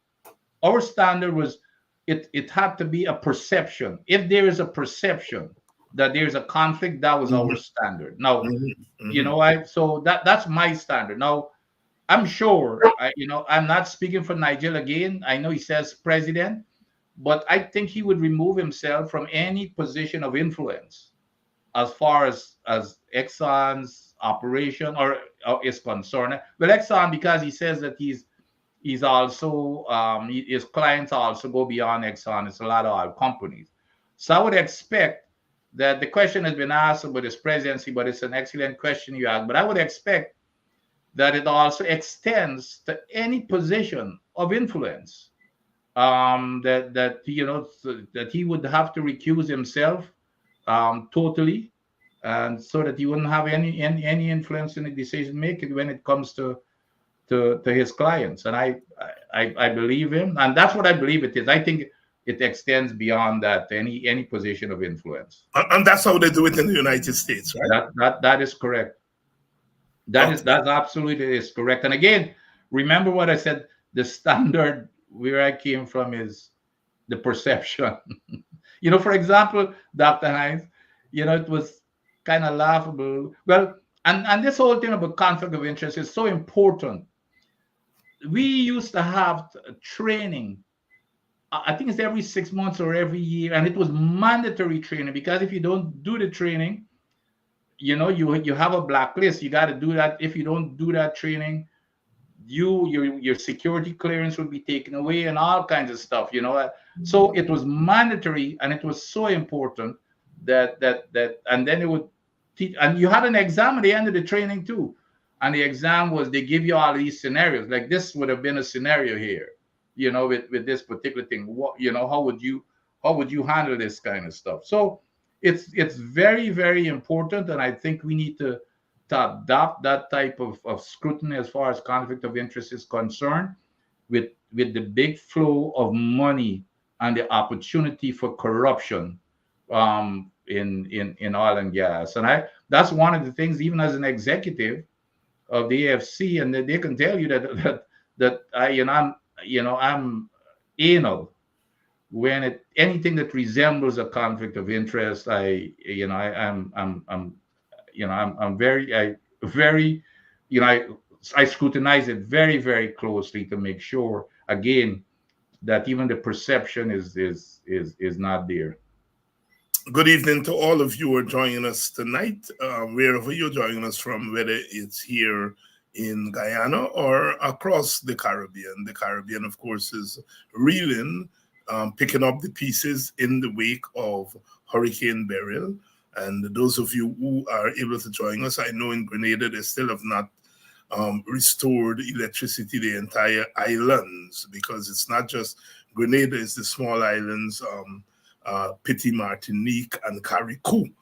Our standard was, it had to be a perception. If there is a perception that there's a conflict, that was our Mhm, standard. Now, mhm, mhm. so that's my standard. Now, I'm sure, I'm not speaking for Nigel again. I know he says president, but I think he would remove himself from any position of influence as far as Exxon's operation or is concerned. Well, Exxon, because he says that he's also his clients also go beyond Exxon. It's a lot of other companies. So I would expect that the question has been asked about his presidency, but it's an excellent question you asked. But I would expect that it also extends to any position of influence, that he would have to recuse himself totally, and so that he wouldn't have any influence in the decision making when it comes to his clients. And I believe him, and that's what I believe it is. I think it extends beyond that, any position of influence. And that's how they do it in the United States, right? That is correct. Okay. That's absolutely is correct. And again, remember what I said. The standard where I came from is the perception. For example, Dr. Hines, it was kind of laughable. Well, and this whole thing about conflict of interest is so important. We used to have training. I think it's every 6 months or every year, and it was mandatory training, because if you don't do the training, you have a blacklist. You got to do that. If you don't do that training, your security clearance would be taken away and all kinds of stuff. So it was mandatory, and it was so important that and then it would teach, and you had an exam at the end of the training too. And the exam was, they give you all these scenarios, like this would have been a scenario here, with this particular thing. What, how would you handle this kind of stuff? So it's very, very important, and I think we need to adopt that type of scrutiny as far as conflict of interest is concerned, with the big flow of money and the opportunity for corruption, in oil and gas. And that's one of the things, even as an executive of the AFC, and they can tell you that I'm anal when anything that resembles a conflict of interest. I'm very, I scrutinize it very, very closely to make sure, again, that even the perception is not there. Good evening to all of you who are joining us tonight, wherever you're joining us from, whether it's here in Guyana or across the Caribbean. The Caribbean, of course, is reeling, picking up the pieces in the wake of Hurricane Beryl. And those of you who are able to join us, I know in Grenada they still have not restored electricity the entire islands, because it's not just Grenada, it's the small islands, Petit Martinique and Carriacou.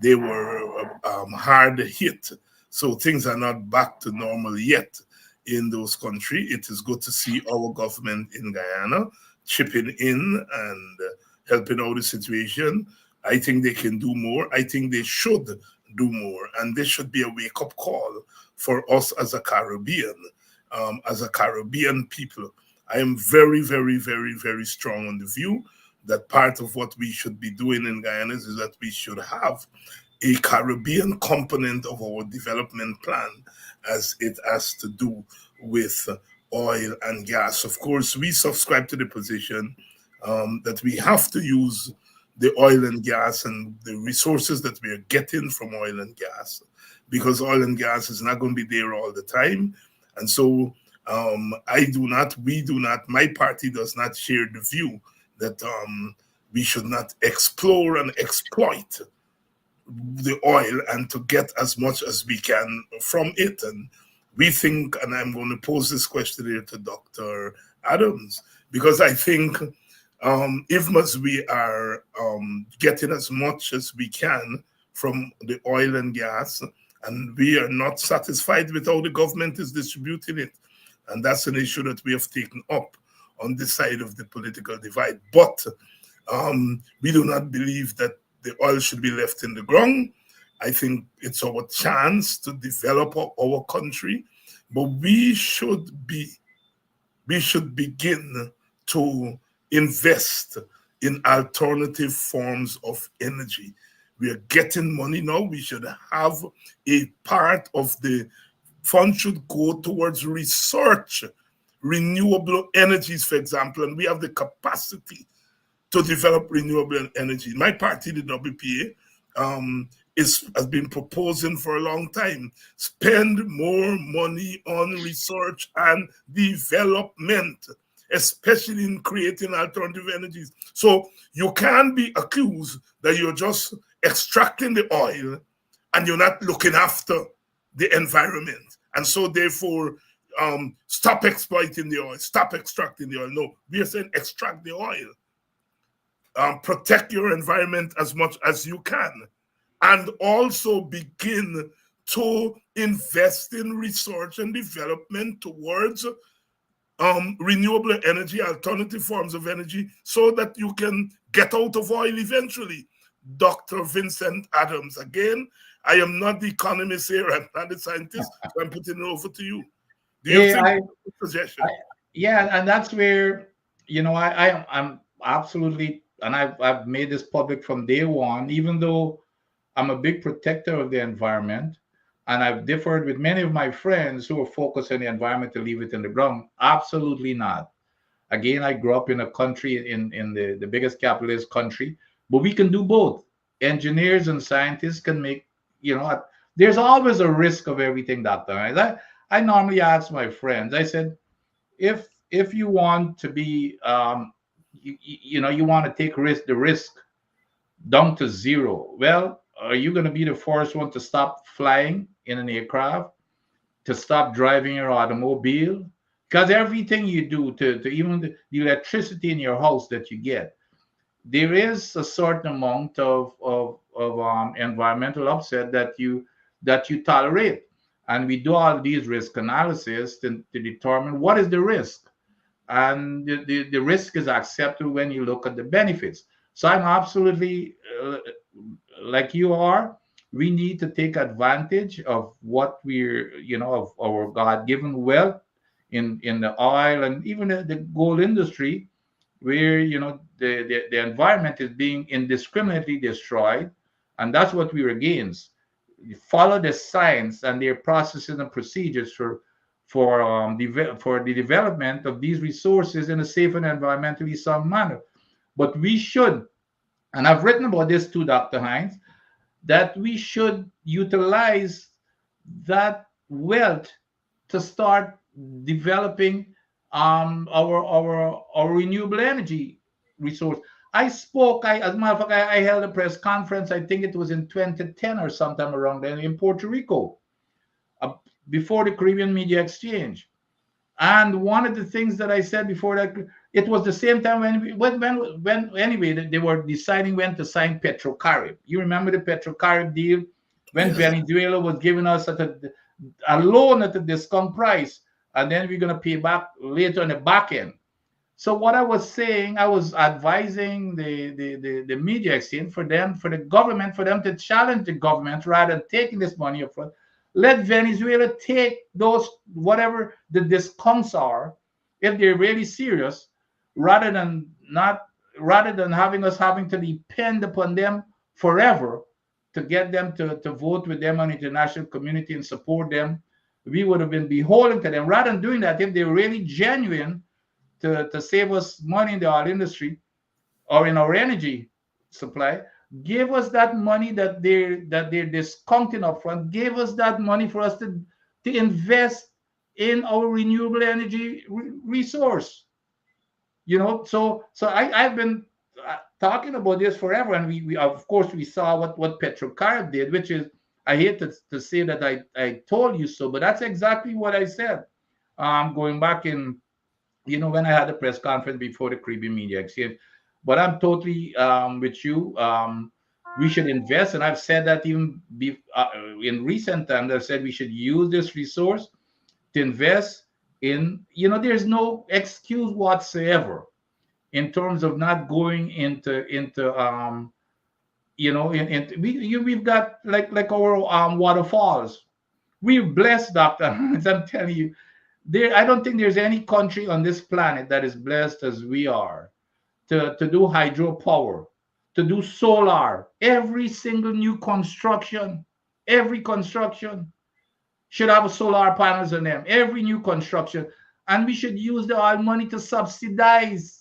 They were hard hit. So things are not back to normal yet in those countries. It is good to see our government in Guyana chipping in and helping out the situation. I think they can do more. I think they should do more. And this should be a wake-up call for us as a Caribbean, people. I am very, very, very, very strong on the view that part of what we should be doing in Guyana is that we should have a Caribbean component of our development plan, as it has to do with oil and gas. Of course, we subscribe to the position that we have to use the oil and gas and the resources that we are getting from oil and gas, because oil and gas is not going to be there all the time. And so we do not, my party does not share the view that we should not explore and exploit the oil and to get as much as we can from it. And we think, and I'm going to pose this question here to Dr. Adams, because I think if as we are getting as much as we can from the oil and gas, and we are not satisfied with how the government is distributing it, and that's an issue that we have taken up on this side of the political divide. But We do not believe that the oil should be left in the ground. I think it's our chance to develop our country, but we should begin to invest in alternative forms of energy. We are getting money now. We should have a part of the fund should go towards research, renewable energies, for example, and we have the capacity to develop renewable energy. My party, the WPA, has been proposing for a long time. Spend more money on research and development, especially in creating alternative energies. So you can't be accused that you're just extracting the oil and you're not looking after the environment. And so therefore, stop exploiting the oil, stop extracting the oil. No, we are saying extract the oil. Protect your environment as much as you can, and also begin to invest in research and development towards renewable energy, alternative forms of energy, so that you can get out of oil eventually. Dr. Vincent Adams, again, I am not the economist here, I'm not the scientist, so I'm putting it over to you. Do you Yeah, think suggestion? yeah, and that's where I'm absolutely, and I've made this public from day one. Even though I'm a big protector of the environment, and I've differed with many of my friends who are focused on the environment to leave it in the ground. Absolutely not. Again, I grew up in a country in the biggest capitalist country, but we can do both. Engineers and scientists can make, there's always a risk of everything, Dr. Hines. I normally ask my friends, I said, if you want to be, you want to take the risk down to zero, well, are you going to be the first one to stop flying in an aircraft, to stop driving your automobile? Because everything you do, to even the electricity in your house that you get, there is a certain amount of environmental upset that you tolerate. And we do all these risk analysis to determine what is the risk. And the risk is acceptable when you look at the benefits. So I'm absolutely like you are. We need to take advantage of what of our God-given wealth in the oil and even the gold industry, where the environment is being indiscriminately destroyed, and that's what we're against. Follow the science and their processes and procedures for the development of these resources in a safe and environmentally sound manner. But we should, and I've written about this too, Dr. Hines, that we should utilize that wealth to start developing our renewable energy resource. As a matter of fact, I held a press conference, I think it was in 2010 or sometime around then, in Puerto Rico, uh, before the Caribbean Media Exchange. And one of the things that I said before that, it was the same time when anyway, they were deciding when to sign Petrocarib. You remember the Petrocarib deal, when Yes. Venezuela was giving us a loan at a discount price, and then we're going to pay back later on the back end. So what I was saying, I was advising the media exchange for the government, for them to challenge the government rather than taking this money up front. Let Venezuela take those, whatever the discounts are, if they're really serious, rather than having us having to depend upon them forever to get them to vote with them on the international community and support them. We would have been beholden to them. Rather than doing that, if they're really genuine to save us money in the oil industry or in our energy supply, give us that money that they're discounting up front. Give us that money for us to invest in our renewable energy resource. So I've been talking about this forever, and we of course we saw what Petrocarb did, which is, I hate to say that I told you so, but that's exactly what I said. Going back in, when I had a press conference before the Caribbean Media Exchange. But I'm totally with you. We should invest, and I've said that even in recent times. I've said we should use this resource to invest in. There's no excuse whatsoever in terms of not going into we've got like our waterfalls. We're blessed, Dr. Hans. I'm telling you, I don't think there's any country on this planet that is blessed as we are to do hydropower, to do solar. Every single new construction, every construction should have solar panels on them. Every new construction. And we should use the oil money to subsidize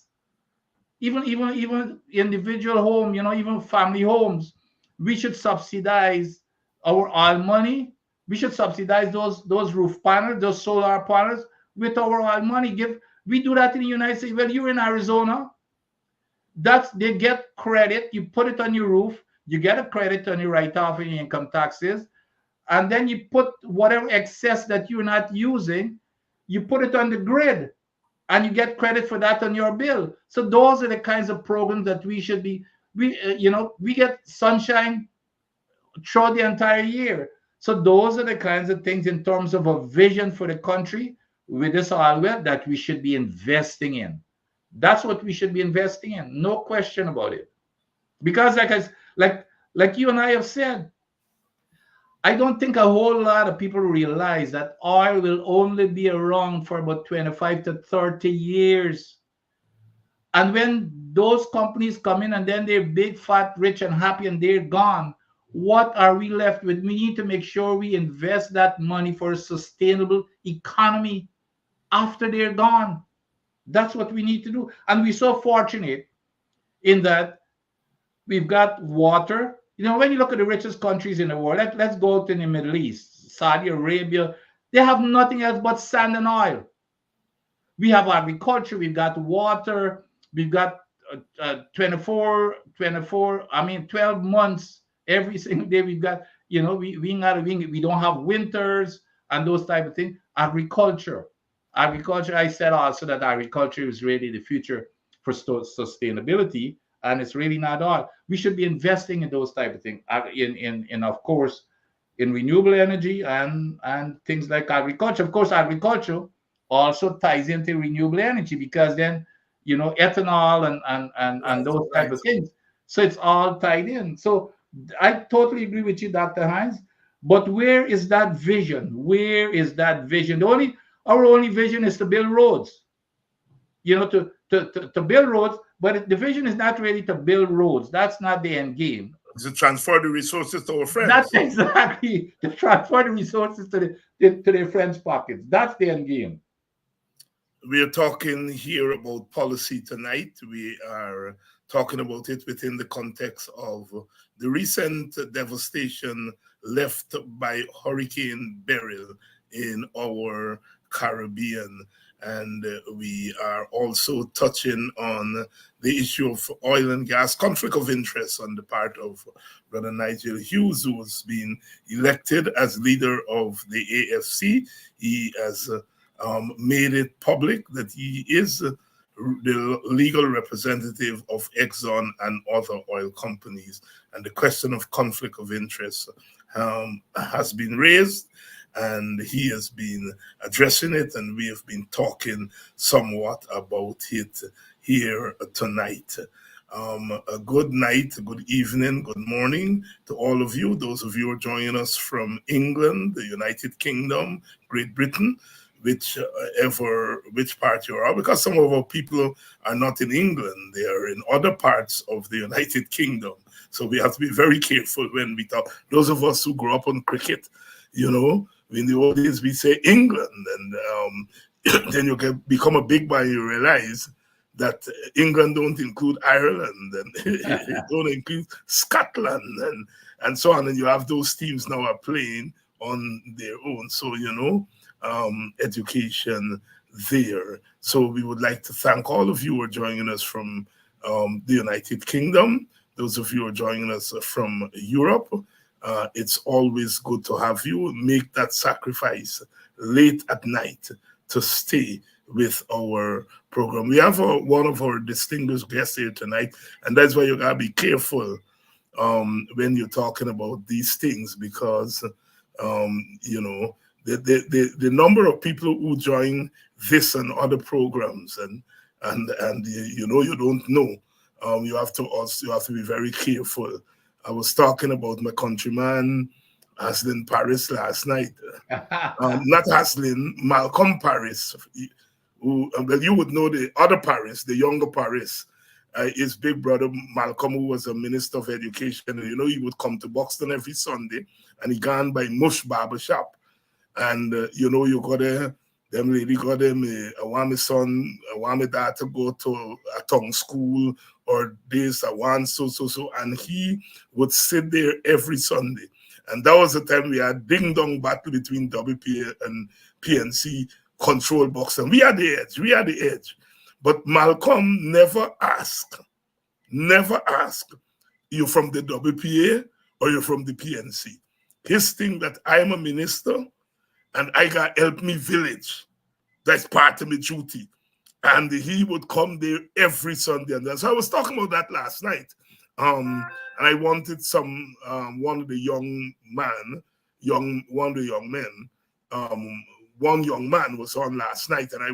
even individual home, even family homes. We should subsidize our oil money. We should subsidize those roof panels, those solar panels with our oil money. We do that in the United States. Well, you're in Arizona, they get credit. You put it on your roof, you get a credit on your write-off in your income taxes, and then you put whatever excess that you're not using, you put it on the grid, and you get credit for that on your bill. So those are the kinds of programs that we should be. We get sunshine throughout the entire year. So those are the kinds of things in terms of a vision for the country with this oil well that we should be investing in. That's what we should be investing in, no question about it. Because like you and I have said, I don't think a whole lot of people realize that oil will only be around for about 25 to 30 years. And when those companies come in and then they're big, fat, rich, and happy and they're gone, what are we left with? We need to make sure we invest that money for a sustainable economy after they're gone. That's what we need to do. And we're so fortunate in that we've got water. When you look at the richest countries in the world, let's go to the Middle East, Saudi Arabia, they have nothing else but sand and oil. We have agriculture, we've got water, we've got 12 months, every single day we've got, we don't have winters and those type of things. Agriculture, I said also that agriculture is really the future for sustainability, and it's really not all. We should be investing in those type of things, in of course, in renewable energy and things like agriculture. Of course, agriculture also ties into renewable energy because then, ethanol and those type of things. So it's all tied in. So I totally agree with you, Dr. Hines. But where is that vision? Where is that vision? Our only vision is to build roads. To build roads, but the vision is not really to build roads. That's not the end game. To transfer the resources to our friends. That's exactly, to transfer the resources to their friends' pockets. That's the end game. We are talking here about policy tonight. We are talking about it within the context of the recent devastation left by Hurricane Beryl in our Caribbean. And we are also touching on the issue of oil and gas conflict of interest on the part of Brother Nigel Hughes, who has been elected as leader of the AFC. He has made it public that he is the legal representative of Exxon and other oil companies. And the question of conflict of interest has been raised, and he has been addressing it, and we have been talking somewhat about it here tonight. A good night, good evening, good morning to all of you. Those of you who are joining us from England, the United Kingdom, Great Britain, which part you are, because some of our people are not in England, they are in other parts of the United Kingdom. So we have to be very careful when we talk. Those of us who grew up on cricket, in the old days we say England, and then you can become a big boy and you realize that England don't include Ireland, and it don't include Scotland, and so on. And you have those teams now are playing on their own. So, education there. So we would like to thank all of you who are joining us from the United Kingdom, those of you who are joining us from Europe. It's always good to have you. Make that sacrifice late at night to stay with our program. We have one of our distinguished guests here tonight, and that's why you gotta be careful when you're talking about these things, because the number of people who join this and other programs, and you know you don't know. You have to be very careful. I was talking about my countryman Haslin Paris last night. Not Haslin, Malcolm Paris, who well you would know the other Paris, the younger Paris. His big brother Malcolm, who was a minister of education, you know, he would come to Buxton every Sunday, and he gone by Mush Barber Shop. And you know, you got them lady got them. I want my son, I want my dad to go to a tongue school or this. I want so, and he would sit there every Sunday. And that was the time we had ding dong battle between WPA and PNC control box, and we had the edge. We had the edge. But Malcolm never asked, you from the WPA or you from the PNC. His thing that I'm a minister and I got help me village. That's part of my duty. And he would come there every Sunday. And so I was talking about that last night. And I wanted one of the one of the young men, one young man was on last night, and I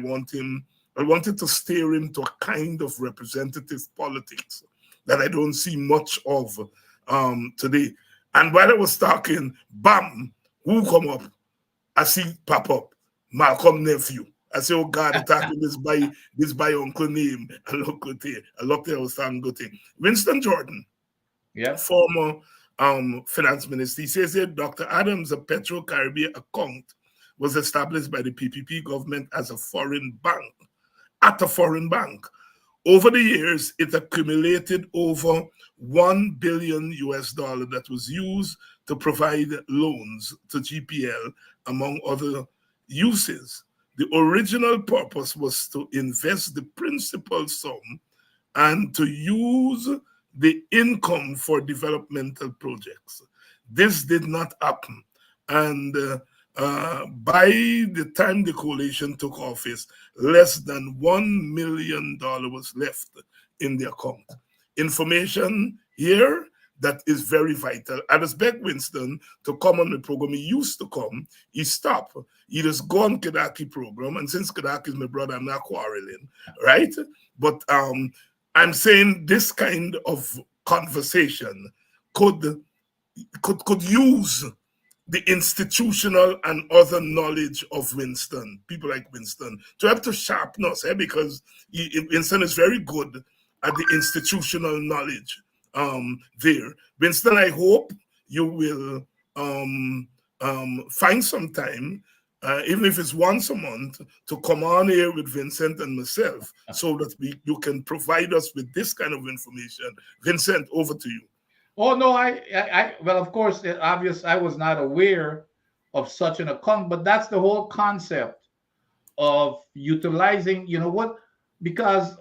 wanted to steer him to a kind of representative politics that I don't see much of today. And while I was talking, bam, who come up? I see pop up, Malcolm nephew. I say, oh God, attacking this by uncle name. I look good here. I look there, I was talking good thing. Winston Jordan, Yeah. former finance minister, he says here, Dr. Adams, a Petro Caribbean account was established by the PPP government as a foreign bank, at a foreign bank. Over the years, it accumulated over $1 billion that was used to provide loans to GPL, among other uses. The original purpose was to invest the principal sum and to use the income for developmental projects. This did not happen. And by the time the coalition took office, less than $1 million was left in the account. Information here that is very vital. I expect Winston to come on the program. He used to come. He stopped. He just go on Kedaki program. And since Kedaki is my brother, I'm not quarreling, right? But I'm saying this kind of conversation could use the institutional and other knowledge of Winston, people like Winston, to help to sharpen us, because Winston is very good at the institutional knowledge there. Winston, I hope you will find some time, even if it's once a month, to come on here with Vincent and myself so that you can provide us with this kind of information. Vincent, over to you. Oh no, well, of course, obvious. I was not aware of such an account, but that's the whole concept of utilizing. You know what? Because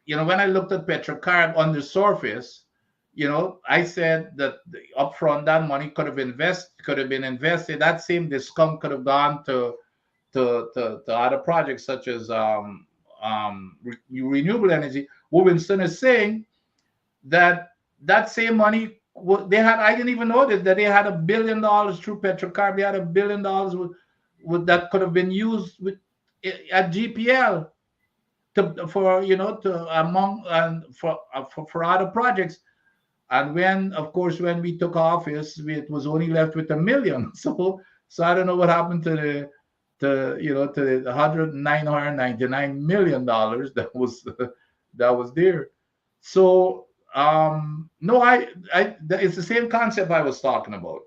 when I looked at Petrocarb on the surface, I said that upfront that money could have been invested. That same discount could have gone to other projects such as renewable energy. What Winston is saying that same money they had. I didn't even know that they had $1 billion through Petrocarb. They had $1 billion with that could have been used at GPL for other projects. And when we took office, it was only left with $1 million. So I don't know what happened to the $999 million that was there. So no, it's the same concept I was talking about.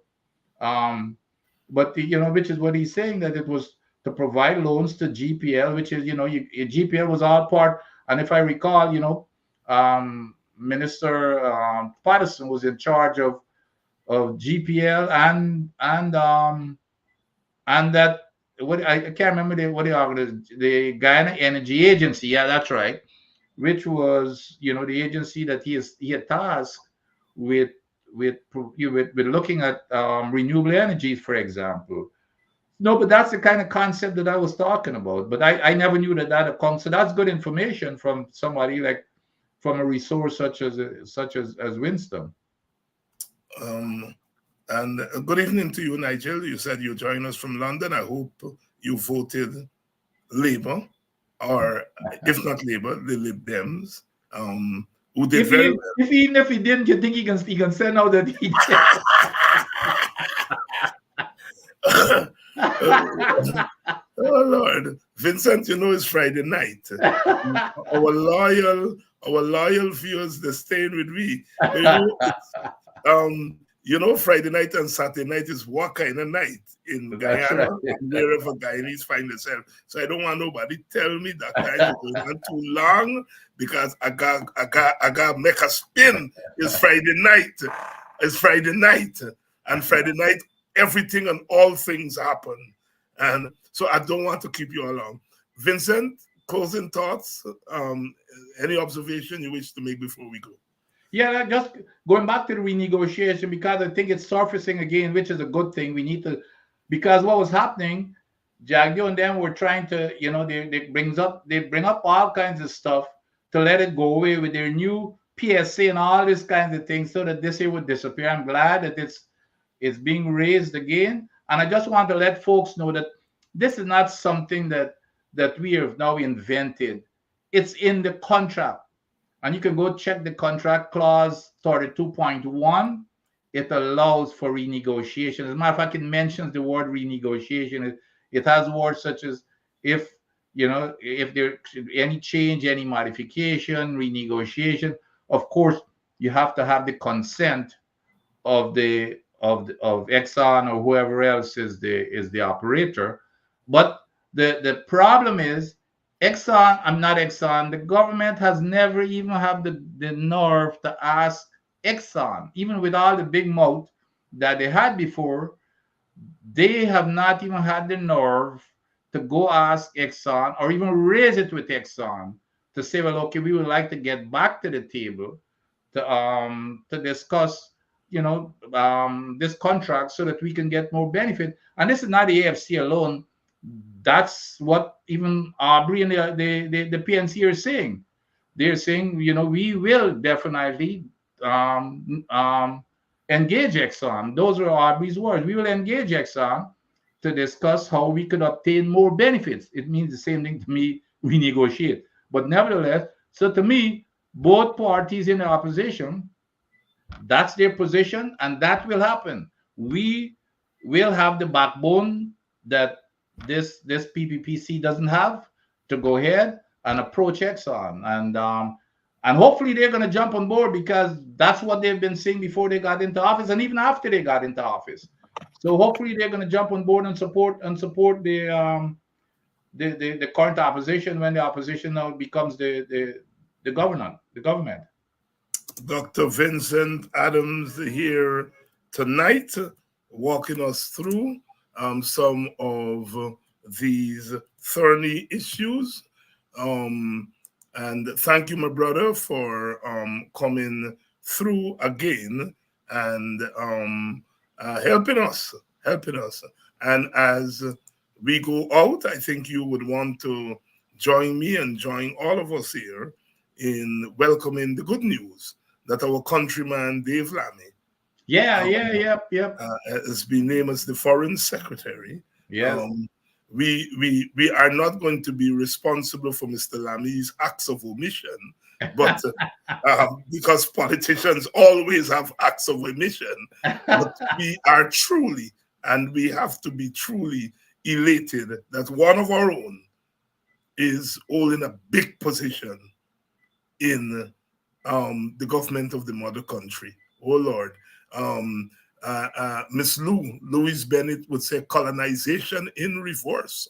But which is what he's saying, that it was to provide loans to GPL, which is GPL was all part. And if I recall, Minister Patterson was in charge of GPL and that I can't remember the Guyana Energy Agency. Yeah, that's right. Which was the agency that he had tasked with looking at renewable energies, for example. No, but that's the kind of concept that I was talking about. But I never knew that account. So that's good information from somebody from a resource such as Winston. And good evening to you, Nigel. You said you joined us from London. I hope you voted Labour. or if not Labour, the Lib Dems, who did If very he, well. if even if he didn't, you think he can send out that he did? Oh Lord, Vincent, you know it's Friday night. Our loyal viewers, they're staying with me. But Friday night and Saturday night is what kind of night in That's right. Guyana and wherever Guyanese find themselves. So I don't want nobody tell me that time is going on too long because I got make a spin. It's Friday night. It's Friday night. And Friday night, everything and all things happen. And so I don't want to keep you along. Vincent, closing thoughts, any observation you wish to make before we go? Yeah, just going back to the renegotiation, because I think it's surfacing again, which is a good thing. We need to, because what was happening, Jagdio and them were trying to, they bring up all kinds of stuff to let it go away with their new PSA and all these kinds of things so that this year would disappear. I'm glad that it's being raised again. And I just want to let folks know that this is not something that we have now invented. It's in the contract. And you can go check the contract clause 32.1. It allows for renegotiation. As a matter of fact, it mentions the word renegotiation. It has words such as if there any change, any modification, renegotiation. Of course, you have to have the consent of of Exxon or whoever else is the operator. But the problem is Exxon, I'm not Exxon, the government has never even had the nerve to ask Exxon, even with all the big mouth that they had before, they have not even had the nerve to go ask Exxon or even raise it with Exxon to say, well, okay, we would like to get back to the table to discuss this contract so that we can get more benefit. And this is not the AFC alone. That's what even Aubrey and the PNC are saying. They're saying, we will definitely engage Exxon. Those are Aubrey's words. We will engage Exxon to discuss how we could obtain more benefits. It means the same thing to me, we negotiate. But nevertheless, so to me, both parties in the opposition, that's their position, and that will happen. We will have the backbone that this PPPC doesn't have to go ahead and approach Exxon, and hopefully they're going to jump on board because that's what they've been saying before they got into office, and even after they got into office. So hopefully they're going to jump on board and support the current opposition when the opposition now becomes the government. Dr. Vincent Adams here tonight, walking us through some of these thorny issues. And thank you, my brother, for coming through again and helping us. And as we go out, I think you would want to join me and join all of us here in welcoming the good news that our countryman Dave Lamy has been named as the Foreign Secretary. Yes. We are not going to be responsible for Mr. Lamy's acts of omission, but because politicians always have acts of omission, but we are truly, and we have to be truly elated that one of our own is holding a big position in the government of the mother country. Oh Lord. Miss Louise Bennett would say colonization in reverse.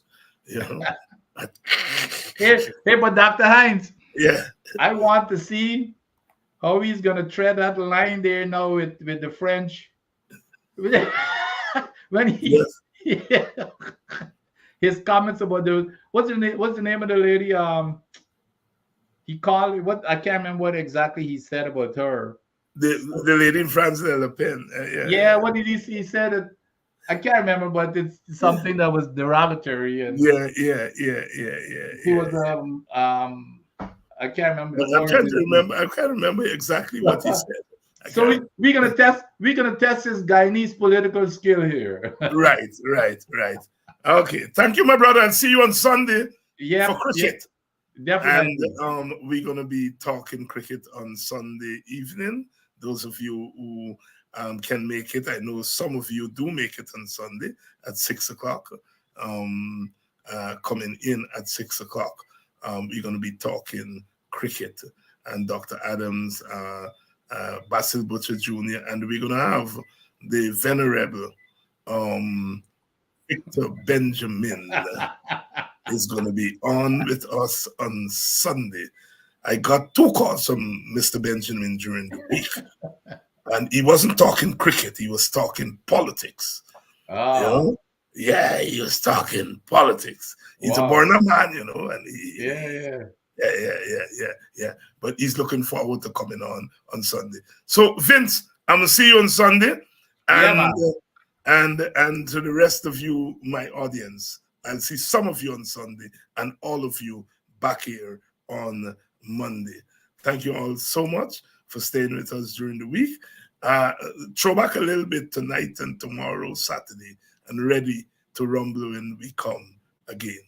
Hey, but Dr. Hines, yeah, I want to see how he's gonna tread that line there now with the French. When he his comments about what's the name of the lady? He called what I can't remember what exactly he said about her. The lady in France, Le Pen. What did he say? He said it. I can't remember, but it's something that was derogatory. And He was I can't remember. I can't remember exactly what he said. So we're gonna test his Guyanese political skill here. Right. Okay. Thank you, my brother, and see you on Sunday for cricket. And Definitely. we're going to be talking cricket on Sunday evening. Those of you who can make it, I know some of you do make it on Sunday at 6 o'clock. Um, Coming in at 6 o'clock, we're going to be talking cricket, and Dr. Adams, Basil Butcher Jr., and we're going to have the venerable um, Victor Benjamin is going to be on with us on Sunday. I got two calls from Mr. Benjamin during the week, and he wasn't talking cricket, he was talking politics. You Ah, know? Yeah, he was talking politics. He's a wow. born man, and Yeah, yeah. yeah. But he's looking forward to coming on Sunday. So, Vince, I'm gonna see you on Sunday, Yeah, and man. to the rest of you, my audience, I'll see some of you on Sunday, and all of you back here on Monday. Thank you all so much for staying with us during the week. Uh, Throw back a little bit tonight and tomorrow, Saturday, and ready to rumble when we come again.